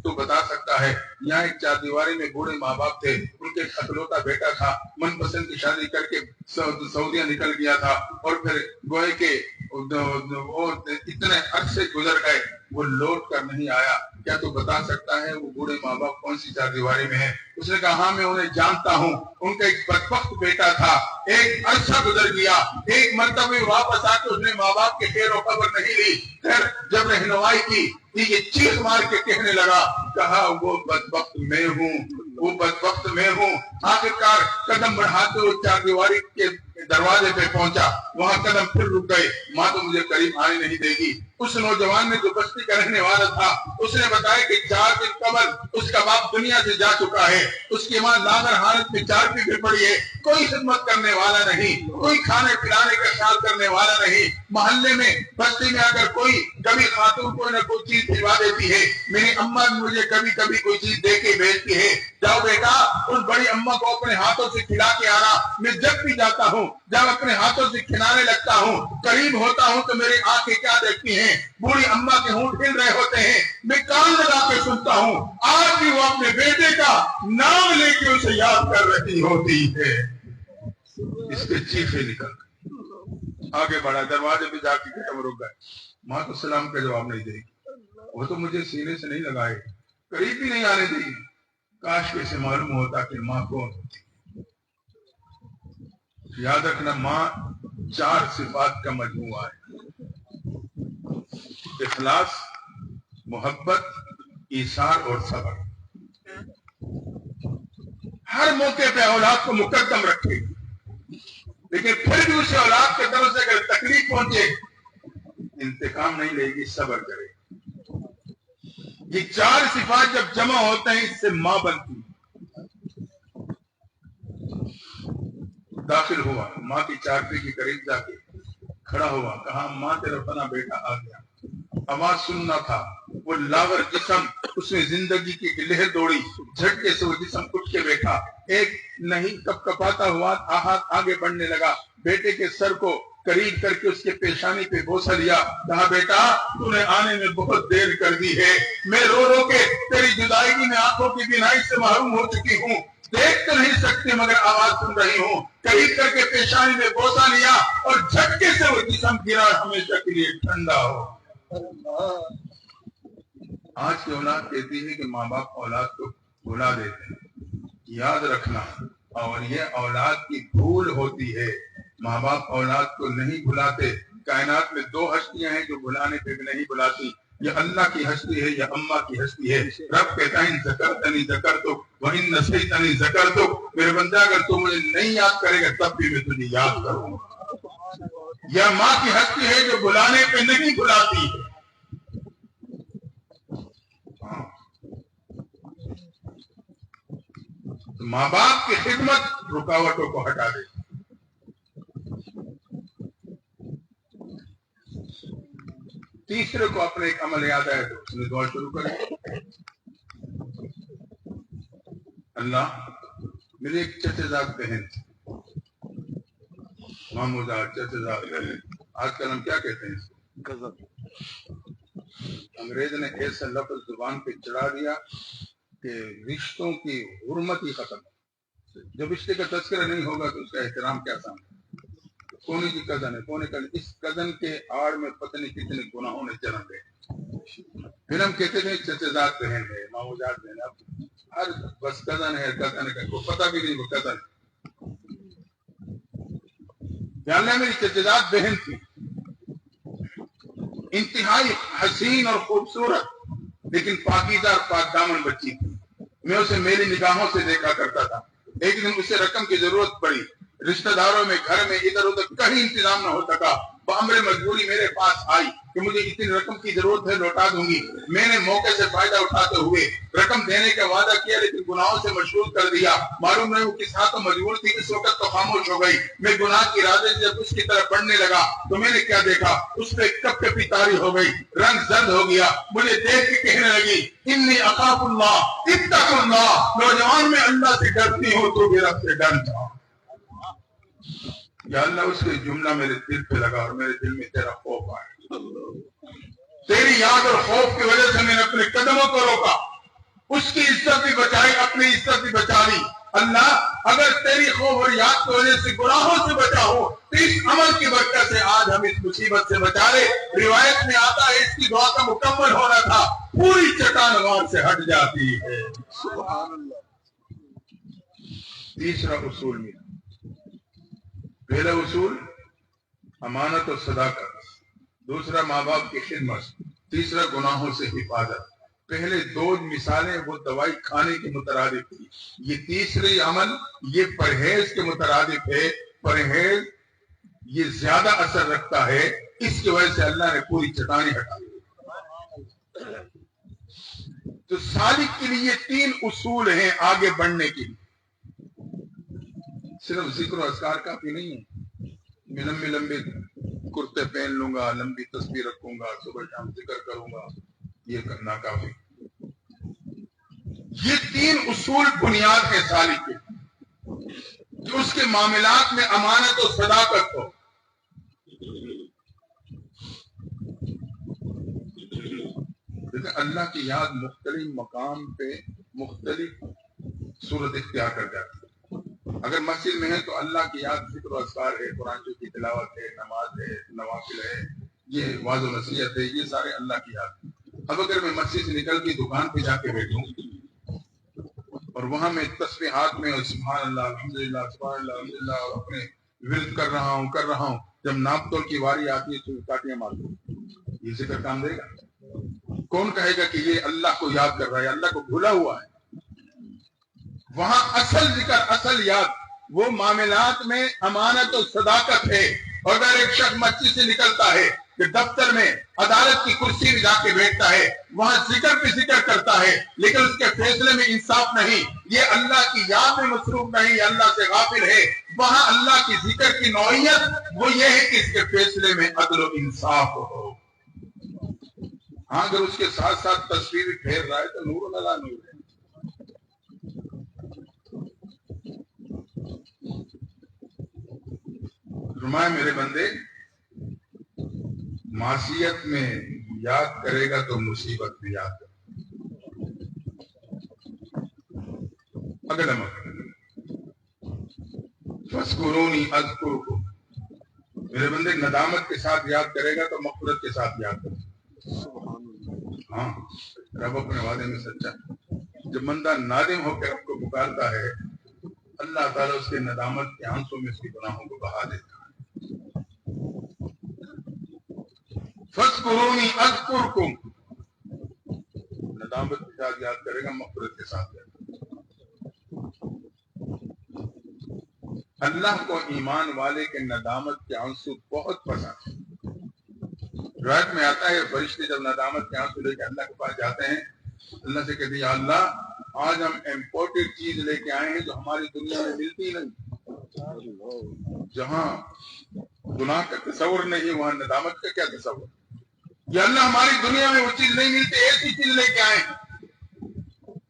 تو بتا سکتا ہے یہاں ایک چار دیواری میں بوڑھے ماں باپ تھے، ان کے اکلوتا بیٹا تھا، من پسند کی شادی کر کے سعودیہ نکل گیا تھا، اور پھر گوئے کے اتنے عرصے گزر گئے، وہ لوٹ کر نہیں آیا، کیا تو بتا سکتا ہے وہ بوڑھے ماں باپ کون سی چار دیواری میں ہے؟ اس نے کہا ہاں میں انہیں جانتا ہوں، ان کا ایک بدبخت بیٹا تھا، ایک عرصہ گزر گیا، ایک مرتبہ واپس آ کے اس نے ماں باپ کے خیر و خبر نہیں لی، پھر جب رہنمائی کی یہ چیخ مار کے کہنے لگا، کہا وہ بدبخت میں ہوں، وہ بدبخت میں ہوں۔ آخرکار قدم بڑھاتے ہوئے چار دیواری کے دروازے پہ پہنچا، وہاں قدم پھر رک گئے، ماں تو مجھے قریب آنے نہیں دے گی۔ اس نوجوان نے جو بستی کا رہنے والا تھا، اس نے بتایا کہ 4 دن قبل اس کا باپ دنیا سے جا چکا ہے، اس کی ماں لاغر حالت میں چارپی پہ پڑی ہے، کوئی خدمت کرنے والا نہیں، کوئی کھانے پلانے کا خیال کرنے والا نہیں، محلے میں بستی میں اگر کوئی کبھی خاتون کوئی نہ کوئی چیز بھجوا دیتی ہے، میری اماں مجھے کبھی کبھی کوئی چیز دے کے بھیجتی ہے، جاؤ بیٹا اس بڑی اماں کو اپنے ہاتھوں سے کھلا کے آنا۔ میں جب بھی جاتا ہوں، جب اپنے ہاتھوں سے کھلانے لگتا ہوں، قریب ہوتا ہوں تو میری آنکھیں کیا دیکھتی ہیں، بوڑھی اماں کے ہونٹ ہل رہے ہوتے ہیں، میں کان لگا کے سنتا ہوں، آج بھی وہ اپنے بیٹے کا نام لے کے اسے یاد کر رہی ہوتی ہے۔ اس کے چیخے نکل آگے بڑھا، دروازے پہ جا کے قدم رک گئے، ماں تو سلام کا جواب نہیں دے گی، وہ تو مجھے سینے سے نہیں لگائے، قریب بھی نہیں آنے دے گی۔ کاش کہ اسے معلوم ہوتا کہ ماں کون ہوتی۔ یاد رکھنا، ماں 4 صفات کا مجموعہ ہے: اخلاص، محبت، ایثار اور صبر۔ ہر موقع پہ اولاد کو مقدم رکھے، لیکن پھر بھی اسے اولاد کے طرف سے اگر تکلیف پہنچے، انتقام نہیں لے گی، صبر کرے۔ یہ 4 صفات جب جمع ہوتے ہیں اس سے ماں بنتی۔ داخل ہوا، ماں کی چارپی کے قریب جا کے کھڑا ہوا، کہا ماں تیرا فنا بیٹا آ گیا۔ آواز سننا تھا، وہ لاغر جسم، اس میں زندگی کی لہر دوڑی، جھٹکے سے وہ جسم اٹھ کے بیٹھا، ایک نہیں کپ کپاتا ہوا ہاتھ آگے بڑھنے لگا، بیٹے کے سر کو قریب کر کے اس کے پیشانی پہ بوسہ لیا، کہا بیٹا تو نے آنے میں بہت دیر کر دی ہے، میں رو رو کے تیری جدائیگی میں آنکھوں کی بینائی سے محروم ہو چکی ہوں، دیکھ تو نہیں سکتی مگر آواز سن رہی ہوں، قریب کر کے پیشانی میں بوسہ لیا اور جھٹکے سے وہ جسم گرا ہمیشہ کے لیے ٹھنڈا ہو۔ آج کی اولاد کہتی ہے کہ ماں باپ اولاد کو بھلا دیتے ہیں، یاد رکھنا، اور یہ اولاد کی بھول ہوتی ہے، ماں باپ اولاد کو نہیں بھلاتے۔ کائنات میں دو ہستیاں ہیں جو بھلانے پہ بھی نہیں بھلاتی، یہ اللہ کی ہستی ہے یا اماں کی ہستی ہے۔ رب کہتا ہے ان ذکرتنی ذکرتک وان نسیتنی ذکرتک، میرے بندہ اگر تو مجھے نہیں یاد کرے گا تب بھی میں تجھے یاد کروں گا۔ یا ماں کی ہستی ہے جو بھلانے پہ نہیں بھلاتی ہے۔ تو ماں باپ کی خدمت رکاوٹوں کو ہٹا دے۔ تیسرے کو اپنے ایک عمل یاد آئے تو اس نے دعا شروع کرے، اللہ میری ایک چچا زاد بہن، ماموزاد چچا زاد بہن، آج کل ہم کیا کہتے ہیں، انگریز نے ایسا لفظ زبان پہ چڑھا دیا کہ رشتوں کی حرمت ہی ختم۔ جب رشتے کا تذکرہ نہیں ہوگا تو اس کا احترام کیا سامنے، کونی کی کزن ہے، کونی کزن، اس کزن کے آڑ میں پتہ نہیں کتنے گناہوں نے جنم لے۔ پھر ہم کہتے تھے چچا بہن ہے، ماموزاد بہن ہے، اب ہر بس کزن ہے، کزن ہے، کو پتہ بھی نہیں وہ کزن ہے۔ جاننا میری چچا بہن تھی، انتہائی حسین اور خوبصورت لیکن پاکیزہ اور پاک دامن بچی تھی۔ میں اسے میری نگاہوں سے دیکھا کرتا تھا۔ ایک دن اسے رقم کی ضرورت پڑی، رشتہ داروں میں گھر میں ادھر ادھر کہیں انتظام نہ ہو سکا، بامر مجبوری میرے پاس آئی کہ مجھے اتنی رقم کی ضرورت ہے، لوٹا دوں گی۔ میں نے موقع سے فائدہ اٹھاتے ہوئے رقم دینے کا وعدہ کیا لیکن گناہوں سے مشغول کر دیا۔ معلوم نہیں وہ کس ہاتھوں مجبور تھی، اس وقت تو خاموش ہو گئی۔ میں گناہ کی ارادے سے جب اس کی طرف بڑھنے لگا تو میں نے کیا دیکھا، اس پہ کپ کپی طاری ہو گئی، رنگ زرد ہو گیا، مجھے دیکھ کے کہنے لگی انی اخاف اللہ اتق اللہ، نوجوان میں اللہ سے ڈرتی ہوں تو بھی رب سے ڈر جاؤ۔ یا اللہ اس کے جملہ میرے دل پہ لگا اور میرے دل میں تیرا خوف آیا، تیری یاد اور خوف کی وجہ سے میں نے اپنے قدموں کو روکا، اس کی عزت بھی بچائی، اپنی عزت بھی بچا لی۔ اللہ اگر تیری خوف اور یاد کی وجہ سے گناہوں سے بچا ہو تو اس عمل کی برکت سے آج ہم اس مصیبت سے بچا لے۔ روایت میں آتا ہے اس کی دعا کا مکمل ہونا تھا، پوری چٹان وار سے ہٹ جاتی ہے۔ سبحان اللہ۔ تیسرا اصول میں، پہلا اصول امانت اور صداقت، دوسرا ماں باپ کی خدمت، تیسرا گناہوں سے حفاظت۔ پہلے دو مثالیں وہ دوائی کھانے کے مترادف تھی، یہ تیسری عمل یہ پرہیز کے مترادف ہے۔ پرہیز یہ زیادہ اثر رکھتا ہے، اس کی وجہ سے اللہ نے پوری چٹانیں ہٹا دی۔ تو سالک کے لیے تین اصول ہیں آگے بڑھنے کے لیے، صرف ذکر و اذکار کافی نہیں ہے۔ میں لمبے لمبے کرتے پہن لوں گا، لمبی تسبیح رکھوں گا، صبح شام ذکر کروں گا، یہ کرنا کافی۔ یہ تین اصول بنیاد ہے سالک کے، کہ اس کے معاملات میں امانت و صداقت ہو۔ لیکن اللہ کی یاد مختلف مقام پہ مختلف صورت اختیار کر جاتی ہے۔ اگر مسجد میں ہے تو اللہ کی یاد ذکر و اذکار ہے، قرآن کی تلاوت ہے، نماز ہے، نوافل ہے، یہ واعظ و نصیحت ہے، یہ سارے اللہ کی یاد۔ اب اگر میں مسجد سے نکل کے دکان پہ جا کے بیٹھوں اور وہاں میں تسبیحات میں اور سبحان اللہ الحمدللہ سبحان اللہ الحمدللہ اور اپنے ورد کر رہا ہوں، جب ناپ تول کی واری آتی ہے تو کاٹیاں مار دوں، یہ ذکر کام دے گا؟ کون کہے گا کہ یہ اللہ کو یاد کر رہا ہے، اللہ کو بھولا ہوا ہے؟ وہاں اصل ذکر، اصل یاد وہ معاملات میں امانت و صداقت ہے۔ اور اگر ایک شخص مسجد سے نکلتا ہے کہ دفتر میں عدالت کی کرسی میں جا کے بیٹھتا ہے، وہاں ذکر پہ ذکر کرتا ہے لیکن اس کے فیصلے میں انصاف نہیں، یہ اللہ کی یاد میں مصروف نہیں، یہ اللہ سے غافل ہے، وہاں اللہ کی ذکر کی نوعیت وہ یہ ہے کہ اس کے فیصلے میں عدل و انصاف ہو۔ ہاں اگر اس کے ساتھ ساتھ تصویر پھیر رہا ہے تو نور اللہ نور ہے۔ فرمایا میرے بندے معصیت میں یاد کرے گا تو مصیبت میں یاد کرے گا۔ اگلا فَاذْكُرُونِي أَذْكُرْكُمْ، میرے بندے ندامت کے ساتھ یاد کرے گا تو مغفرت کے ساتھ یاد کرے گا۔ ہاں، رب اپنے وعدے میں سچا ہے۔ جب بندہ نادم ہو کے رب کو پکارتا ہے، اللہ تعالیٰ اس کے ندامت کے آنسوں میں اس کی گناہوں کو بہا دیتا ہے۔ فَاذْكُرُونِي أَذْكُرْكُمْ، ندامت کے ساتھ یاد کرے گا، مغفرت کے ساتھ یاد کرے گا۔ اللہ کو ایمان والے کے ندامت کے آنسو بہت پسند ہے۔ روایت میں آتا ہے فرشتے جب ندامت کے آنسو لے کے اللہ کے پاس جاتے ہیں، اللہ سے کہتے ہیں یا اللہ آج ہم امپورٹڈ چیز لے کے آئے ہیں جو ہماری دنیا میں ملتی نہیں، جہاں گناہ کا تصور نہیں وہاں ندامت کا کیا تصور۔ یا اللہ ہماری دنیا میں وہ چیز نہیں ملتی، ایسی چیز لے کے آئے ہیں۔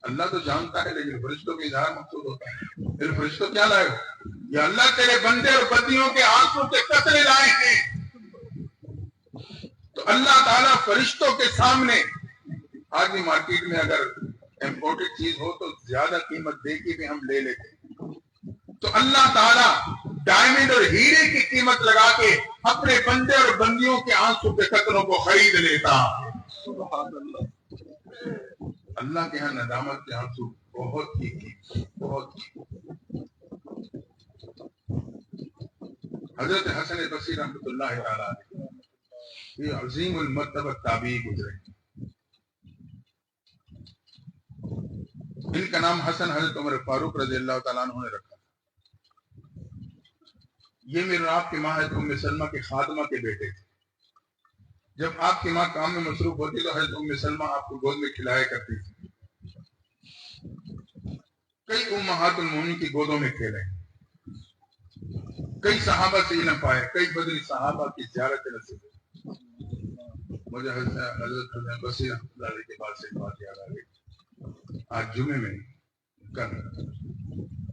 اللہ تو جانتا ہے لیکن فرشتوں کا اظہار مقصود ہوتا ہے۔ پھر فرشتوں کیا لائے ہو؟ یا اللہ تیرے بندے اور بندیوں کے آنسوں کے قطرے لائے ہیں۔ تو اللہ تعالیٰ فرشتوں کے سامنے، آج بھی مارکیٹ میں اگر امپورٹڈ چیز ہو تو زیادہ قیمت دے کے بھی ہم لے لیتے ہیں، تو اللہ تعالیٰ ڈائمنڈ اور ہیرے کی قیمت لگا کے اپنے بندے اور بندیوں کے آنسوں کے قطروں کو خرید لیتا۔ سبحان اللہ۔ اللہ کے ہاں ندامت کے آنسو بہت ہی بہت ہی۔ حضرت حسن بصری رحمۃ اللہ تعالیٰ یہ عظیم المرتبہ تابعی گزرے، ان کا نام حسن حضرت عمر فاروق رضی اللہ تعالیٰ عنہ نے رکھا۔ یہ میرے آپ کی ماں حضرت ام سلمہ کے خادمہ کے بیٹے تھے۔ جب آپ کی ماں کام میں مصروف ہوتی تو حضرت ام سلمہ آپ کو گود میں کھلایا کرتی تھی۔ کئی امہات المومنین کی گودوں میں کھیلے، کئی صحابہ سے علم پائے، کئی بدری صحابہ کی زیارت نصیب ہوئی۔ مجھے حضرت بصری رحمۃ اللہ علیہ کے بعد سے بات یاد آ گئی۔ آج جمعے میں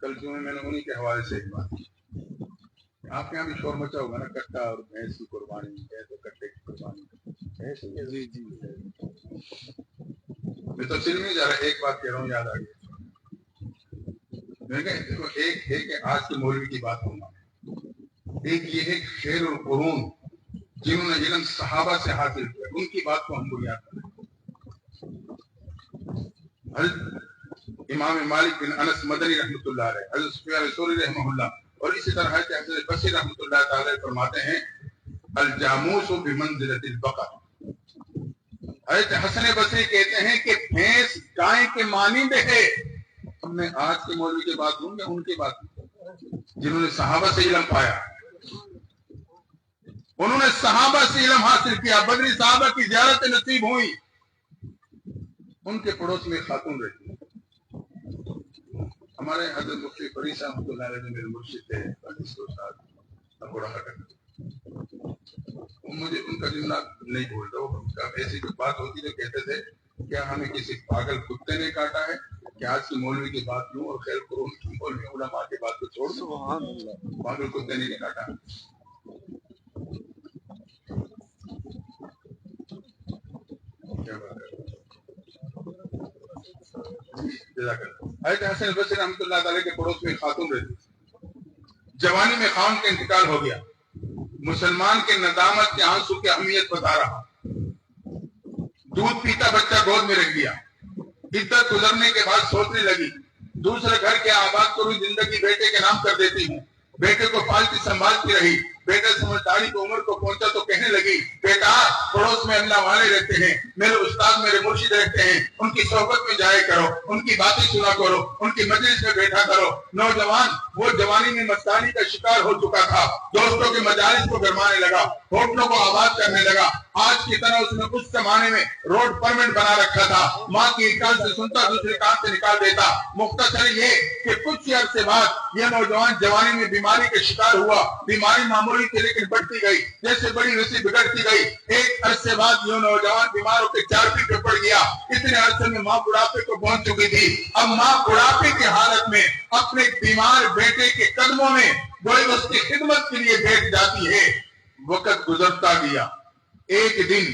کل جمعے میں نے انہی کے حوالے سے ایک بات کی۔ آپ کے یہاں بھی شور مچا ہوگا نا، کٹا اور بھینس کی قربانی ہے تو کٹے کی قربانی ہے۔ میں تو سل میں جا رہا، ایک بات کہہ رہا ہوں یاد آ گئی۔ میں کہا ایک ہے کہ آج کے مولوی کی بات کروں گا، ایک یہ ہے خیر القرون جنہوں نے علم صحابہ سے حاصل کیا، ان کی بات کو ہم بنیاد کریں۔ حضرت امام مالک بن انس مدنی رحمۃ اللہ علیہ، حضرت سفیان ثوری رحمہ اللہ، اور اسی طرح حضرت بصری رحمۃ اللہ تعالی فرماتے ہیں الجاموس بمنزلۃ البقر۔ حضرت حسن بصری کہتے ہیں کہ بھینس گائے کے مانند ہے۔ ہم نے آج کے مولوی کی بات لوں گے، ان کی بات جنہوں نے صحابہ سے علم پایا، انہوں نے صحابہ سے علم حاصل کیا، بدری صحابہ کی زیارت نصیب ہوئی۔ ان کے پڑوس میں خاتون رہتی، ہمارے حضرت مفتی فرید صاحب رحمۃ اللہ علیہ جو میرے مرشد تھے، مجھے ان کا جملہ نہیں بھولتا، وہ ایسی کوئی بات ہوتی تو کہتے تھے کیا ہمیں کسی پاگل کتے نے کاٹا ہے کہ آج کی مولوی کی بات لوں اور خیر قرون کی مولوی علماء کی بات کو چھوڑ دوں؟ پاگل کتے نے نہیں کاٹا۔ کیا بات ہے۔ حضرت حسن بصری رحمۃ اللہ تعالی کے پڑوس میں خاتون رہتی تھی، جوانی میں خان کا انتقال ہو گیا۔ مسلمان کے ندامت کے آنسو کی اہمیت بتا رہا۔ دودھ پیتا بچہ گود میں رکھ دیا، عدت گزرنے کے بعد سوچنے لگی دوسرے گھر کے آباد کروں، زندگی بیٹے کے نام کر دیتی ہوں۔ بیٹے کو پالتی سنبھالتی رہی، بیٹا سمجھداری کی عمر کو پہنچا تو کہنے لگی بیٹا پڑوس میں اللہ والے رہتے ہیں، میرے استاد میرے مرشد رہتے ہیں، ان کی صحبت میں جائے کرو، ان کی باتیں سنا کرو، ان کی مجلس میں بیٹھا کرو۔ نوجوان وہ جوانی میں مستانی کا شکار ہو چکا تھا، دوستوں کے مجالس کو گرمانے لگا، ہوٹلوں کو آباد کرنے لگا۔ آج کی طرح اس نے اس زمانے میں روڈ پرمٹ بنا رکھا تھا، ماں کی ایک کان سے سنتا دوسرے کان سے نکال دیتا۔ مختصر یہ کہ کچھ عرصے بعد یہ نوجوان جوانی میں بیماری کا شکار ہوا، بیماری معمولی تھی لیکن بڑھتی گئی، جیسے بڑی ویسی بگڑتی گئی۔ ایک عرصے بعد یہ نوجوان بیماروں کے چارپی پہ پڑ گیا۔ اتنے عرصے میں ماں بڑھاپے کو پہنچ چکی تھی۔ اب ماں بڑھاپے کی حالت میں اپنے بیمار بیٹے کے قدموں میں گویا اس کی خدمت کے لیے بیٹھ جاتی ہے۔ وقت گزرتا گیا، ایک دن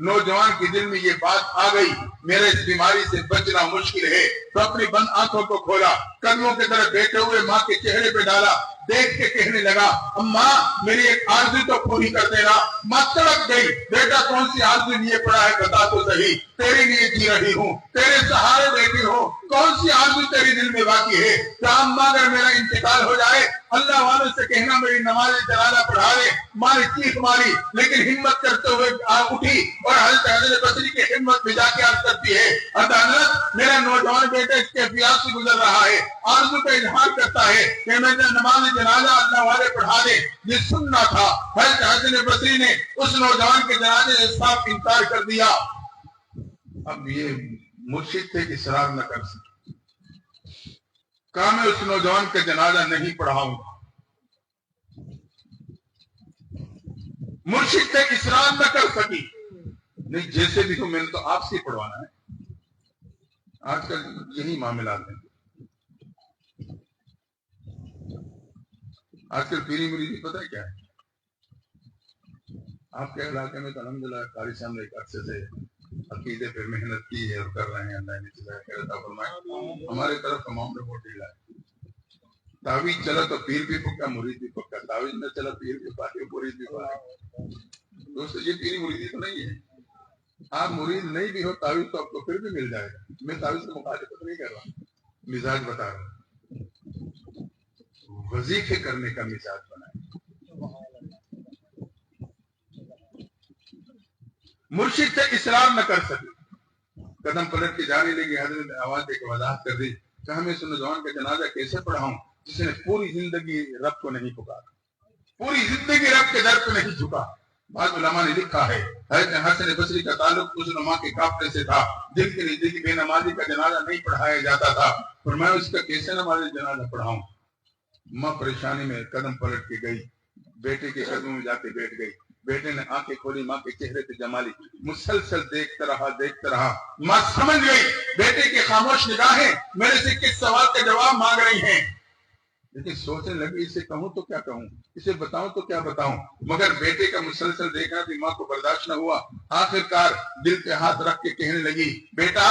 نوجوان کے دل میں یہ بات آ گئی میرے اس بیماری سے بچنا مشکل ہے، تو اپنی بند آنکھوں کو کھولا، قدموں کی طرف بیٹھے ہوئے ماں کے چہرے پہ ڈالا، دیکھ کے کہنے لگا اماں میری ایک آرزو تو پوری کر دینا۔ ماں تڑپ گئی، بیٹا کون سی آرزو لیے پڑا ہے بتا تو صحیح، تیرے لیے جی رہی ہوں، تیرے سہارے بیٹھی ہوں، کون سی آرزو تیری دل میں باقی ہے؟ کہا اماں اگر میرا انتقال ہو جائے اللہ والوں سے کہنا میری نماز جنازہ پڑھا دے۔ ماں نے چیخ ماری لیکن ہمت کرتے ہوئے اٹھی اور حضرت بصری کی ہمت میں جا کے عرض کرتی ہے حضرت میرا نوجوان بیٹا اس کیفیات سے گزر رہا ہے، آرزو کا اظہار کرتا ہے کہ میں نماز جنازہ اللہ والے پڑھا دے۔ یہ سننا تھا، حضرت بصری نے اس نوجوان کے جنازے سے صاف انکار کر دیا۔ اب یہ مرشد تھے کہ اصرار نہ کر سکے، کہا میں اس نوجوان کا جنازہ نہیں پڑھاؤں گا۔ مرشد تھے اصرار نہ کر سکی، نہیں جیسے بھی ہو میں نے تو آپ سے پڑھوانا ہے۔ آج کل یہی معاملات ہیں، آج کل پیری مریدی پتہ ہے کیا ہے؟ آپ کے علاقے میں تو الحمدللہ قاری صاحب نے ایک عرصے سے عقیدے پہ محنت کی ہے اور کر رہے ہیں، اللہ نے جزائے عطا فرمائے۔ ہمارے طرف کا معاملہ بہت ڈھیلا ہے، تعویذ چلا تو پیر بھی پکا مرید بھی پکا، تعویذ نہ چلا پیر بھی پاکے مرید بھی پاکے۔ دوستو یہ پیری مریدی تو نہیں ہے، آپ مرید نہیں بھی ہو تعویذ تو آپ کو پھر بھی مل جائے گا۔ میں تعویذ کو مخالفت نہیں کر رہا، مزاج بتا رہا ہوں، وظیفے کرنے کا مزاج بنائے۔ مرشد سے اصرار نہ کر سکے، قدم پلٹ کے جانے لگی، حضرت نے آواز دے کے وضاحت کر دی کہ ہم اس نوجوان کا جنازہ کیسے پڑھاؤں جس نے پوری زندگی رب کو نہیں پکارا، پوری زندگی رب کے در پہ نہیں جھکا۔ بعض علماء نے لکھا ہے حضرت حسن بصری کا تعلق اس علماء کے قافلے سے تھا جن کے نزدیک بے نمازی کا جنازہ نہیں پڑھایا جاتا تھا، فرمایا اس کا کیسے نمازی جنازہ پڑھاؤں۔ ماں پریشانی میں قدم پلٹ کے گئی، بیٹے کے قدموں میں جا کے بیٹھ گئی، بیٹے نے آنکھیں کھولی، ماں کے چہرے پہ جمالی، مسلسل دیکھتا رہا۔ ماں سمجھ گئی بیٹے کی خاموش نگاہیں میرے سے کس سوال کا جواب مانگ رہی ہیں، لیکن سوچنے لگی اسے کہوں تو کیا کہوں، اسے بتاؤں تو کیا بتاؤں، مگر بیٹے کا مسلسل دیکھنا بھی ماں کو برداشت نہ ہوا۔ آخر کار دل پہ ہاتھ رکھ کے کہنے لگی بیٹا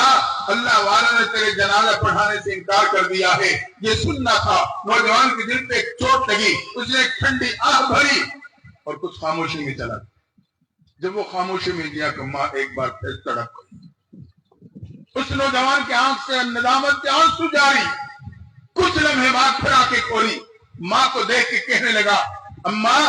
اللہ والوں نے تیرے جنازہ پڑھانے سے انکار کر دیا ہے۔ یہ سننا تھا، نوجوان کے دل پہ ایک چوٹ لگی، اس نے ایک ٹھنڈی آہ بھری اور کچھ خاموشی میں چلا۔ جب وہ خاموشی میں گیا تو ماں ایک بار پھر تڑپ گئی، اس نوجوان کے آنکھ سے ندامت کے آنسو جاری۔ کچھ لمحے بعد پھر آنکھیں کھولی، ماں کو دیکھ کے کہنے لگا اماں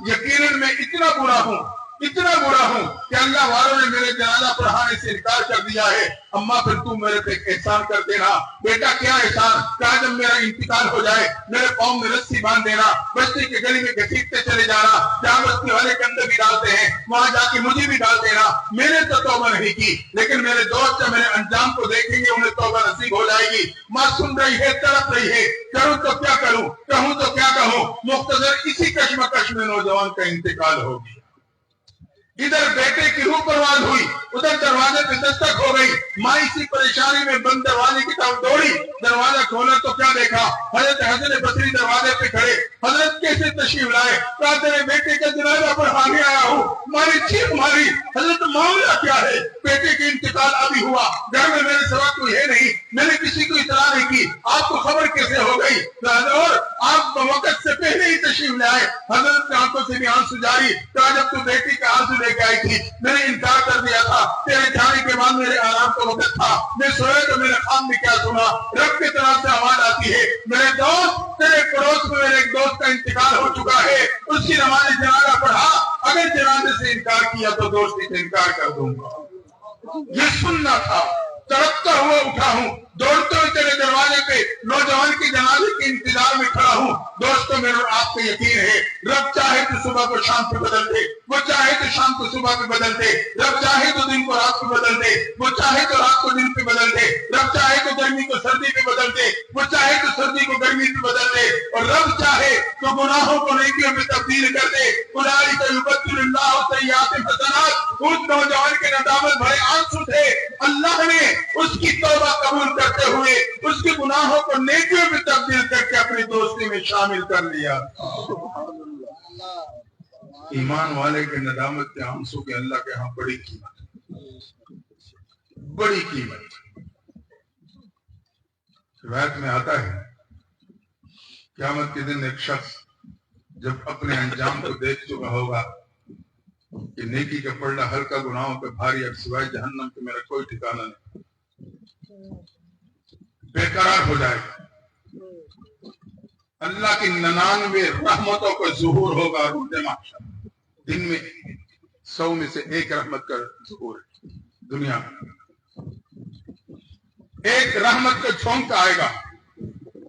یقیناً میں اتنا برا ہوں کہ اللہ والوں نے میرے جنازہ پڑھانے سے انکار کر دیا ہے۔ اماں پھر تو میرے پہ احسان کر دینا۔ بیٹا کیا احسان؟ کہا جب میرا انتقال ہو جائے میرے پاؤں میں رسی باندھ دینا، بستی کے گلی میں گھسیٹتے چلے جانا، جہاں بستی والے کے اندر بھی ڈالتے ہیں وہاں جا کے مجھے بھی ڈال دینا۔ میں نے تو توبہ نہیں کی لیکن میرے دوست جب میرے انجام کو دیکھیں گے انہیں توبہ نصیب ہو جائے گی۔ ماں سن رہی ہے، تڑپ رہی ہے، کروں تو کیا کروں، کہوں تو کیا کہوں۔ مختصر اسی کشمکش میں نوجوان کا انتقال ہو گیا۔ ادھر بیٹے کی روح پرواز ہوئی، ادھر دروازے پہ دستک ہو گئی۔ ماں اسی پریشانی میں بند دروازے کی طرف دوڑی، دروازہ کھولا تو کیا دیکھا، حضرت حسن بصری دروازے پہ کھڑے۔ حضرت کیسے تشریف لائے؟ کہا تیرے بیٹے کا جنازہ پڑھانے آیا ہوں۔ ماری چیخ ماری، حضرت معاملہ کیا ہے؟ بیٹے کا انتقال ابھی ہوا، گھر میں میرے سوا کوئی ہے نہیں، میں نے کسی کو اطلاع نہیں کی، آپ کو خبر کیسے ہو گئی؟ اور آپ وقت سے پہلے ہی تشریف لے آئے۔ حضرت کی آنکھوں سے بھی آنسو جاری۔ کہا جب تو بیٹی کا آنسو لے کے آئی تھی میں نے انکار کر دیا تھا، تیرے جانے کے بعد میرے آرام کا وقت تھا، میں سویا تو میرے خواب میں کیا سنا، رب کی طرف سے آواز آتی ہے میرے دوست تیرے پڑوس میں میرے ایک دوست کا انتقال ہو چکا ہے، اس کی نماز جنازہ پڑھا، اگر جنازے سے انکار کیا تو دوستی سے انکار کر دوں گا۔ یہ سننا تھا، تڑپتا ہوا اٹھا ہوں، دوڑتے ہوئے تیرے دروازے پہ نوجوان کے جنازے کے انتظار میں کھڑا ہوں۔ دوستوں میرے آپ کو یقین ہے رب چاہے تو صبح کو شام پہ بدل دے، وہ چاہے تو شام کو صبح پہ بدل دے، رب چاہے تو دن کو رات پہ بدل دے، وہ چاہے تو رات کو دن پہ بدل دے، رب چاہے تو گرمی کو سردی پہ بدل دے، وہ چاہے تو سردی کو گرمی پہ بدل دے، اور رب چاہے تو گناہوں کو نیکیوں میں تبدیل کر دے۔ اولئک یبدل اللہ سیئات حسنات۔ اس نوجوان کے ندامت بھرے آنسو تھے، اللہ نے اس کی توبہ قبول کرتے ہوئے اس کے گناہوں کو نیکیوں میں تبدیل کر کے اپنی دوستی میں شامل کر لیا۔ ایمان والے کے ندامت کے آنسو کے اللہ کے ہاں بڑی قیمت، بڑی قیمت۔ روایت میں آتا ہے قیامت کے دن ایک شخص جب اپنے انجام کو دیکھ چکا ہوگا کہ نیکی کا پلڑا ہلکا، گناہوں پہ بھاری، اب سوائے جہنم کے میرا کوئی ٹھکانہ نہیں، بے قرار ہو جائے گا۔ اللہ کی 99 رحمتوں کا ظہور ہوگا اور روز محشر دن میں 100 میں سے ایک رحمت کا ظہور ہے دنیا میں۔ ایک رحمت کا جھونکا آئے گا،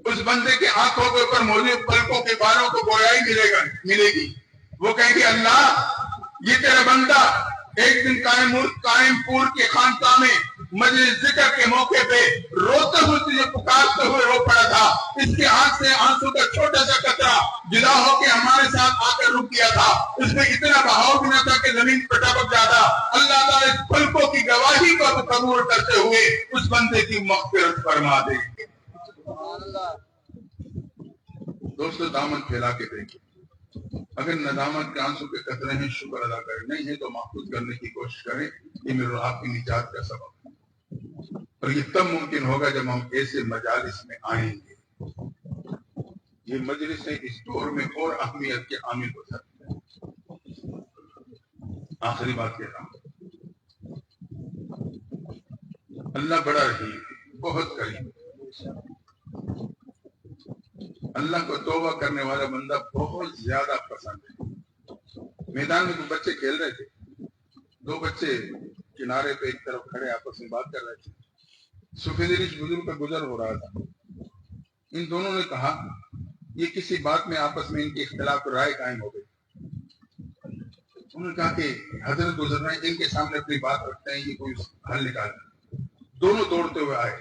اس بندے کے آنکھوں کے اوپر موجود پلکوں کے بالوں کو گویائی ملے گی۔ وہ کہیں گے اللہ یہ تیرا بندہ ایک دن قائم پور کے خانقاہ میں مجلس ذکر کے موقع پہ روتے ہوئے تجھے پکارتے ہوئے رو پڑا تھا، اس کے آنکھ سے آنسو کا چھوٹا سا قطرہ جدا ہو کے ہمارے ساتھ آ کر رک گیا تھا، اس میں اتنا بہاؤ بھی نہ تھا کہ زمین پر ٹپک جاتا۔ اللہ تعالیٰ اس پلکوں کی گواہی کو قبول کرتے ہوئے اس بندے کی مغفرت فرما دے۔ دوستو دامن پھیلا کے دیکھیں، اگر ندامت کے آنسو کے قطرے ہیں شکر ادا کریں، نہیں ہے تو محفوظ کرنے کی کوشش کریں، یہ میرے اور آپ کی نجات کا سبب ہے۔ اور یہ تب ممکن ہوگا جب ہم ایسے مجالس میں آئیں گے، یہ مجلسیں اس دور میں اور اہمیت کے عامل ہو سکتے ہیں۔ آخری بات کہہ رہا ہوں، اللہ بڑا رحیم ہے، بہت کریم ہے۔ اللہ کو توبہ کرنے والا بندہ بہت زیادہ پسند ہے۔ میدان میں کچھ بچے کھیل رہے تھے، 2 بچے کنارے پہ ایک طرف کھڑے آپس میں بات کر رہے تھے۔ سفید ریش بزرگ کا گزر ہو رہا تھا، ان دونوں نے کہا یہ کسی بات میں آپس میں ان کے اختلاف رائے قائم ہو گئی۔ انہوں نے کہا کہ حضرت گزر رہے ہیں، ان کے سامنے اپنی بات رکھتے ہیں، یہ کوئی حل نکال دیں۔ دونوں دوڑتے ہوئے آئے،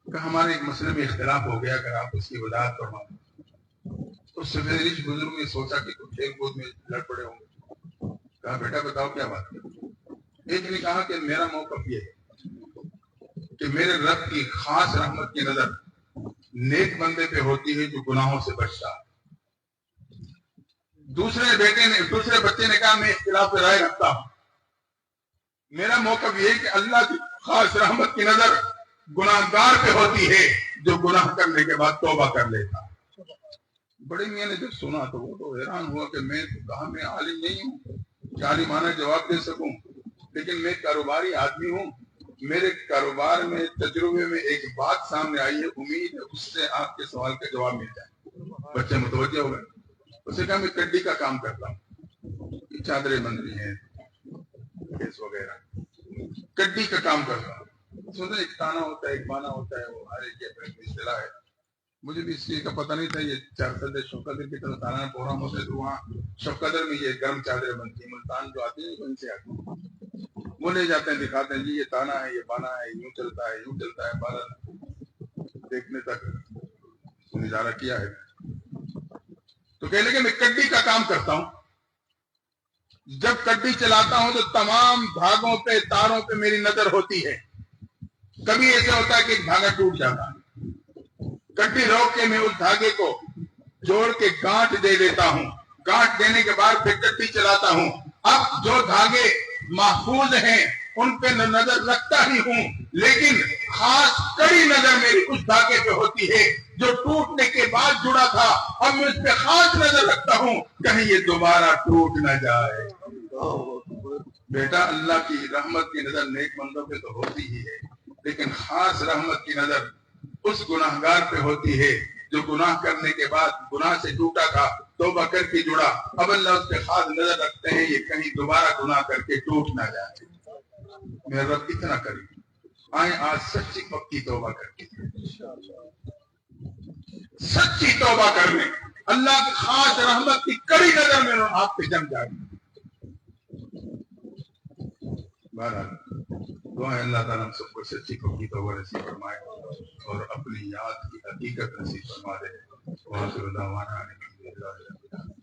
کہ ہمارے ایک مسئلے میں اختلاف ہو گیا، اگر آپ اس کی وضاحت فرما دیں۔ تو سفید ریش بزرگ نے سوچا کہ کچھ کھیل کود میں لڑ پڑے ہوں گے، کہا بیٹا بتاؤ کیا بات ہے۔ ایک نے کہا کہ میرا موقف یہ ہے کہ میرے رب کی خاص رحمت کی نظر نیک بندے پہ ہوتی ہے جو گناہوں سے بچتا ہے۔ دوسرے بچے نے کہا میں اختلاف رائے رکھتا ہوں، میرا موقف یہ ہے کہ اللہ کی خاص رحمت کی نظر گناہگار پہ ہوتی ہے جو گناہ کرنے کے بعد توبہ کر لیتا۔ بڑے میاں نے جب سنا تو وہ تو حیران ہوا کہ میں تو کہا میں عالم نہیں ہوں کہ عالمانہ جواب دے سکوں، لیکن میں کاروباری آدمی ہوں، میرے کاروبار میں تجربے میں ایک بات سامنے آئی ہے، امید ہے اس سے آپ کے سوال کا جواب مل جائے۔ بچے متوجہ ہو گئے، اسے کہا میں کڈی کا کام کرتا ہوں، چادریں بن رہی ہیں کیس وغیرہ، کڈی کا کام کرتا ہوں۔ سنتے ایک تانا ہوتا ہے، ایک بانا ہوتا ہے، وہ ہر ایک کی اپنی اصطلاح ہے، مجھے بھی اس چیز کا پتہ نہیں تھا۔ یہ 4 سال شوق قدر کی طرف تانا پروگرام ہوتا ہے تو وہاں شوق قدر میں یہ گرم چادریں بنتی ہیں، ملتان جو آتی ہیں ان سے آتی ہیں، وہ لے جاتے ہیں دکھاتے ہیں جی یہ تانا ہے، یہ بانا ہے، یوں چلتا ہے بالا دیکھنے تک نظارہ کیا ہے۔ تو کہنے لگے میں کڈی کا کام کرتا ہوں، جب کڈی چلاتا ہوں تو تمام دھاگوں پہ تاروں پہ میری نظر ہوتی ہے، کبھی ایسا ہوتا ہے کہ ایک دھاگا ٹوٹ جاتا ہے، کڈی روک کے میں اس دھاگے کو جوڑ کے گانٹھ دے دیتا ہوں، گانٹھ دینے کے بعد پھر کڈی چلاتا ہوں۔ اب جو دھاگے محفوظ ہیں ان پہ نظر رکھتا ہی ہوں، لیکن خاص کڑی نظر میری اس دھاگے پہ ہوتی ہے جو ٹوٹنے کے بعد جڑا تھا، اب میں اس پہ خاص نظر رکھتا ہوں کہیں یہ دوبارہ ٹوٹ نہ جائے۔ بیٹا اللہ کی رحمت کی نظر نیک بندوں پہ تو ہوتی ہی ہے، لیکن خاص رحمت کی نظر اس گناہگار پہ ہوتی ہے جو گناہ کرنے کے بعد گناہ سے ٹوٹا تھا، توبہ کر کے جڑا، اب اللہ اس پہ خاص نظر رکھتے ہیں یہ کہیں دوبارہ گناہ کر کے ٹوٹ نہ جائے۔ میرا رب اتنا کرے، آئیں آج سچی پکی توبہ کر کے، سچی توبہ کرنے، اللہ کی خاص رحمت کی کڑی نظر میں آپ پہ جم جائے۔ بہرحال دعا ہے اللہ تعالیٰ ہم سب کو سچی پکی توبہ نصیب فرمائے اور اپنی یاد کی حقیقت نصیب فرما دے۔ وآخر دعوانا ان الحمد للہ رب العالمین۔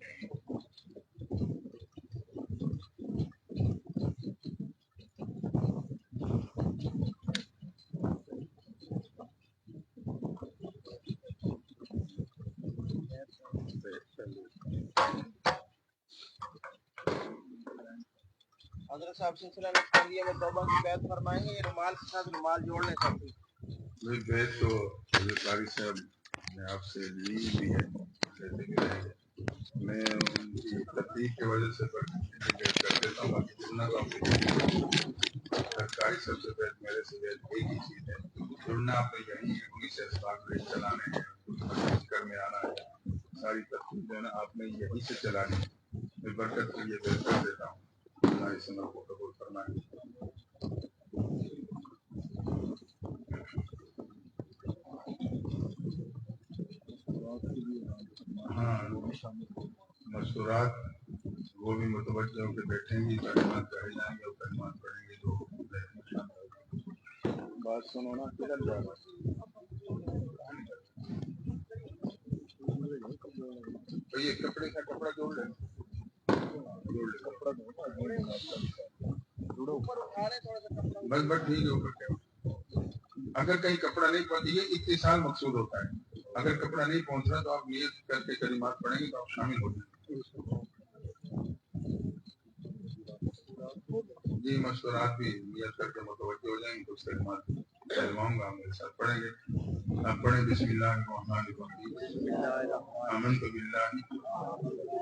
حضرت صاحب سلسلہ نسخ لیے میں توبہ کی بیعت فرمائیں گے، یہ رومال کے ساتھ رومال جوڑ لیں سب کی. یہ بیت تو حضرت قاری صاحب نے آپ سے لی بھی ہے، لیتے بھی رہے ہیں. میں ان کی ترتیب کی وجہ سے بیت کر دیتا ہوں، باقی جڑنا تو آپ کو حضرت قاری صاحب سے بیت میرے سے بیت ایک ہی چیز ہے. جڑنا آپ نے یہی ہے، انہیں سے اسباق بیت چلانے ہیں، ذکر میں آنا ہے، ساری ترتیب جو ہے نا آپ نے یہیں سے چلانی ہے. میں برکت کے لیے بیت کر دیتا ہوں. اللہ اس عمل کو قبول فرمائے. ہاں مستورات وہ بھی متوجہ ہو کے بیٹھیں گی، کلمات کہے جائیں گے اور کلمات پڑھیں گے تو بات سنو نا، کدھر جا رہا یہ کپڑے کا کپڑا جوڑ لیں، بس بس ٹھیک ہے. اوپر کیا اگر کہیں کپڑا نہیں پہنچ، یہ اتصال مقصود ہوتا ہے. اگر کپڑا نہیں پہنچ رہا تو آپ نیت کر کے کلمات پڑھیں گے تو آپ شامل ہو جائیں. جی مشورات بھی نیت کر کے متوجہ ہو جائیں گے تو اس کلمات کہلواؤں گا، میرے ساتھ پڑھیں گے. آپ پڑھیں بسم اللہ الرحمن الرحیم. آمنت باللہ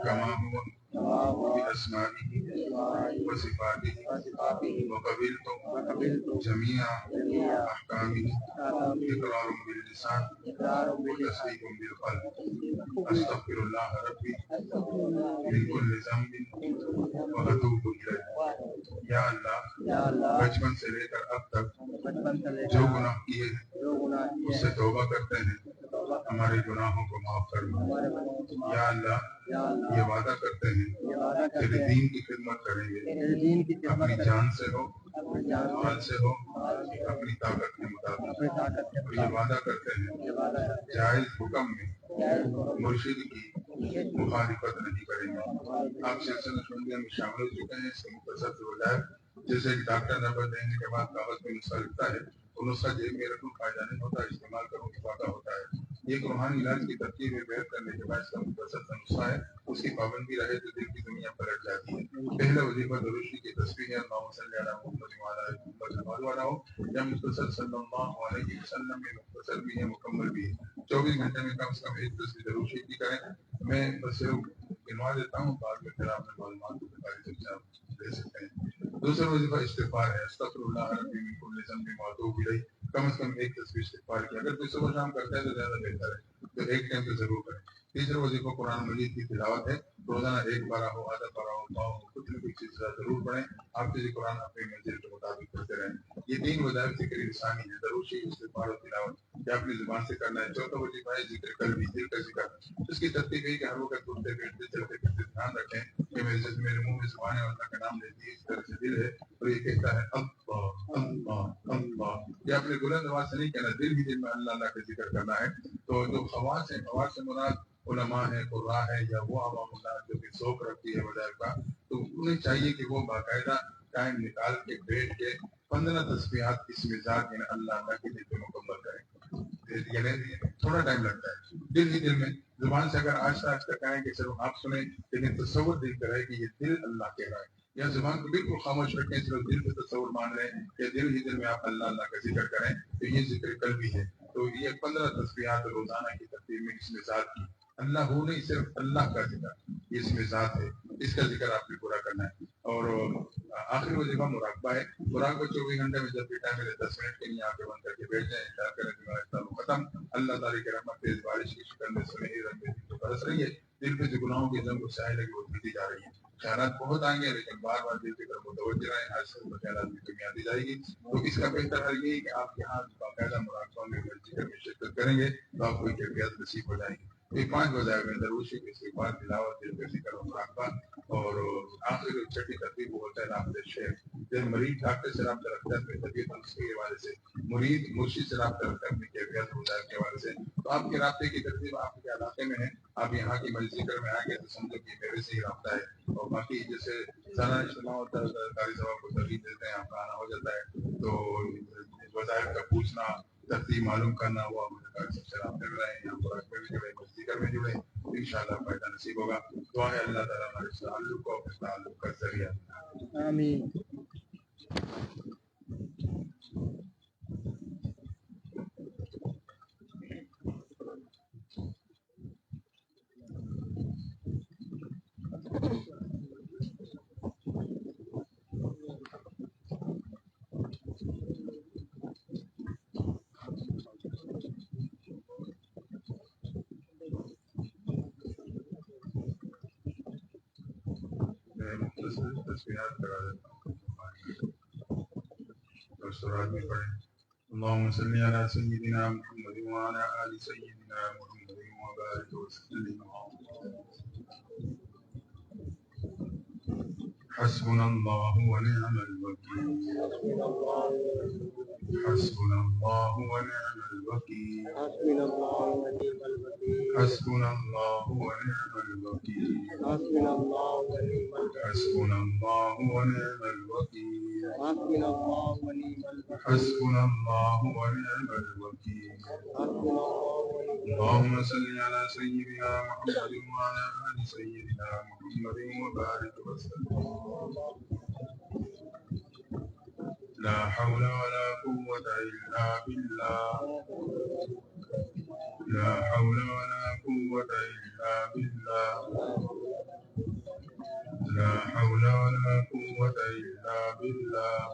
کما ہوا باسمائہ وصفاتہ وقبلت جمیع احکامہ اقرار باللسان وتصدیق بالقلب. استغفر اللہ ربی من کل ذنب واتوب الیہ. یا اللہ بچپن سے لے کر اب تک جو گناہ کیے ہیں اس سے توبہ کرتے ہیں، ہمارے گناہوں کو معاف کرنا. یا اللہ یہ وعدہ کرتے ہیں تیرے دین کی خدمت کریں گے، اپنی جان سے ہو، مال سے ہو، اپنی طاقت کے مطابق. اور یہ وعدہ کرتے ہیں جائز حکم میں مرشد کی مخالفت نہیں کریں گے. آپ سلسلہ سنگیا میں شامل ہو چکے ہیں. اس کا مختصر سے وضاحت، جیسے کہ ڈاکٹر نمبر دینے کے بعد کاغذ میں نسخہ لکھتا ہے، وہ نسخہ جیب میں رکھوں فائدہ نہیں ہوتا، استعمال کروں تو فائدہ ہوتا ہے. ایک روحانی علاج کی ترکیب میں بیعت کرنے کے بعد اس کا مختصر سا نسخہ ہے، اس کی پابندی رہے تو دل کی دنیا پلٹ جاتی ہے. پہلا وظیفہ دروشی کی تصویر ہے، اللہم صلی علی محمد وعلی آل محمد والا ہو، یا مختصر صلی اللہ علیہ وسلم میں مختصر بھی ہے مکمل بھی ہے. 24 گھنٹے میں کم سے کم ایک تصویر دروشی کی کریں. میں بس گنوا دیتا ہوں، بعد میں پھر آپ نے معلومات کو بتائی سب سے آپ لے سکتے ہیں. دوسرا وظیفہ استغفار ہے، استغفر اللہ ربی من کل ذنب واتوب الیہ. کم از کم ایک تصویر استغفار کی، اگر کوئی صبح شام کرتا ہے تو زیادہ بہتر ہے، تو ایک ٹائم تو ضرور کریں. تیسرا وظیفہ قرآن مجید کی تلاوت ہے، روزانہ ایک بارہ ہو، آدھا بارہ ہو، پاؤ ہو، کچھ نہ کچھ چیز ضرور پڑھیں. آپ کسی قرآن اپنی منزل کے مطابق پڑھتے رہیں. یہ 3 وظائف ذکر لسانی ہے، دروشی، استغفار اور تلاوت، یہ اپنی زبان سے کرنا ہے. چوتھا وظیفہ ہے ذکر قلبی، دل کا ذکر. اس کی ترتیب ہے کہ ہر وقت اٹھتے بیٹھتے چلتے پھرتے دھیان رکھیں کہ میرے منہ میں زبان ہے اور اللہ کا نام لیتی ہے، اس طرح سے دل ہے اور یہ کہتا ہے اللہ اللہ اللہ. یہ اپنے بلند آواز سے نہیں کہنا، دل ہی دل میں اللہ اللہ کا ذکر کرنا ہے. تو جو خواص ہیں، خواص سے مراد علماء ہے، قراء ہے، یا وہ عوام اللہ جو کہ ذوق رکھتی ہے وظائف کا، تو انہیں چاہیے کہ وہ باقاعدہ ٹائم نکال کے بیٹھ کے 15 تسبیحات اس مزاج یعنی اللہ اللہ کے دل پہ مکمل کریں. یعنی تھوڑا ٹائم لگتا ہے، دل ہی دل میں. زبان سے اگر آہستہ آہستہ کہیں کہ چلو آپ سنیں، لیکن تصور دل کر ہے کہ یہ دل اللہ کہہ رہا ہے. یا زبان کو بالکل خاموش رکھیں، صرف دل پہ تصور مان رہے ہیں کہ دل ہی دل میں آپ اللہ اللہ کا ذکر کریں، تو یہ ذکر قلبی ہے. تو یہ 15 تسبیحات روزانہ کی ترتیب میں اس میں ذات کی، اللہ ہو نہیں، صرف اللہ کا ذکر، یہ اس میں ذات ہے، اس کا ذکر آپ نے پورا کرنا ہے. اور آخری وظیفہ مراقبہ ہے. مراقبہ 24 گھنٹے میں جب بھی ٹائم ملے 10 منٹ کے لیے آنکھیں بند کر کے بیٹھ جائیں، خیال کریں کہ ختم. اللہ تعالیٰ کی رحمت تیز بارش کی شکل میں سنہری رنگ میں تو برس رہی ہے. دل پہ جو گناہوں کی زنگ سائے لگی وہ مٹی جا رہی ہے. خیالات بہت آئیں گے لیکن بار بار دل کی طرف متوجہ رہیں، آج سے خیالات کی کمی آتی جائے گی. تو اس کا بہتر حل یہ ہے کہ آپ یہاں باقاعدہ مراقبہ میں ذکر میں شرکت کریں گے تو آپ کو کیفیت نصیب ہو جائیں گی. یہ 5 وظائف میں دروشی کے استغفار، تلاوت، دل کا ذکر اور مراقبہ. اور آخر چھٹی ترتیب وہ ہوتا ہے رابطہ شیخ. جب مریض ڈاکٹر سے رابطہ رکھتا ہے اپنی طبیعت اور اس کے حوالے سے، مرید مرشد سے رابطہ رکھتا ہے اپنی کیفیت وظائف کے حوالے سے. تو آپ کے رابطے کی ترتیب آپ کے علاقے میں ہے، آپ یہاں کی مجلس ذکر میں آئیں گے تو سمجھو کہ میرے سے ہی رابطہ ہے. اور باقی جیسے سالانہ اجتماع ہوتا ہے، قاری صاحب کو ترغیب دیتے ہیں، آپ کا آنا ہو جاتا ہے. تو وظائف کا پوچھنا، ترتیب معلوم کرنا ہوا مجھے کہا سب سے رابطے میں رہیں یہاں پر میں بھی جڑے مسجد میں جڑے انشاءاللہ فائدہ نصیب ہوگا. دعا ہے اللہ تعالیٰ ہمارے تعلق کو اپنے تعلق کا ذریعہ آمین. تصویرات کرا دیتا ہوں سورات میں پڑھیں. اللهم صل على سيدنا محمد وعلى آل سيدنا محمد وبارك وسلم. حسبنا الله ونعم الوكيل. حسبنا الله ونعم الوكيل. حسبنا الله ونعم الوكيل. حسبنا الله ونعم الوكيل. حسبنا الله ونعم الوكيل. حسبنا الله ونعم الوكيل. حسبنا الله ونعم الوكيل. حسبنا الله ونعم الوكيل. حسبنا الله ونعم الوكيل. اللهم صل على سيدنا محمد وعلى آل سيدنا محمد وبارك وسلم. لا حول ولا قوة إلا بالله. لا حول ولا قوة إلا بالله. لا حول ولا قوة إلا بالله.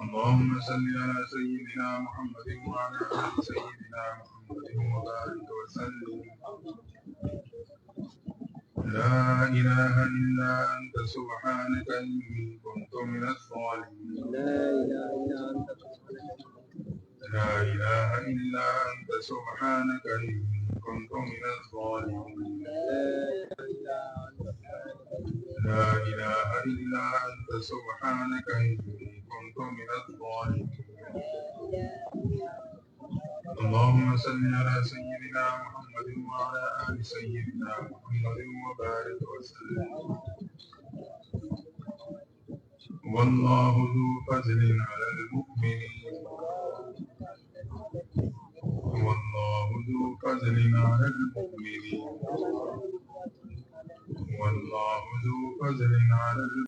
اللهم صل على سيدنا محمد وعلى آل سيدنا محمد وبارك وسلم. لا إله إلا أنت سبحانك إني كنت من الظالمين. لا إله إلا أنت. لا إله إلا أنت سبحانك إني كنت من الظالمين. لا إله إلا أنت سبحانك إني كنت من الظالمين. اللهم صل على سيدنا محمد وعلى آل سيدنا محمد وبارك وسلم. والله ذو فضل على المؤمنين. والله ذو فضل على المؤمنين. والله ذو فضل على المؤمنين.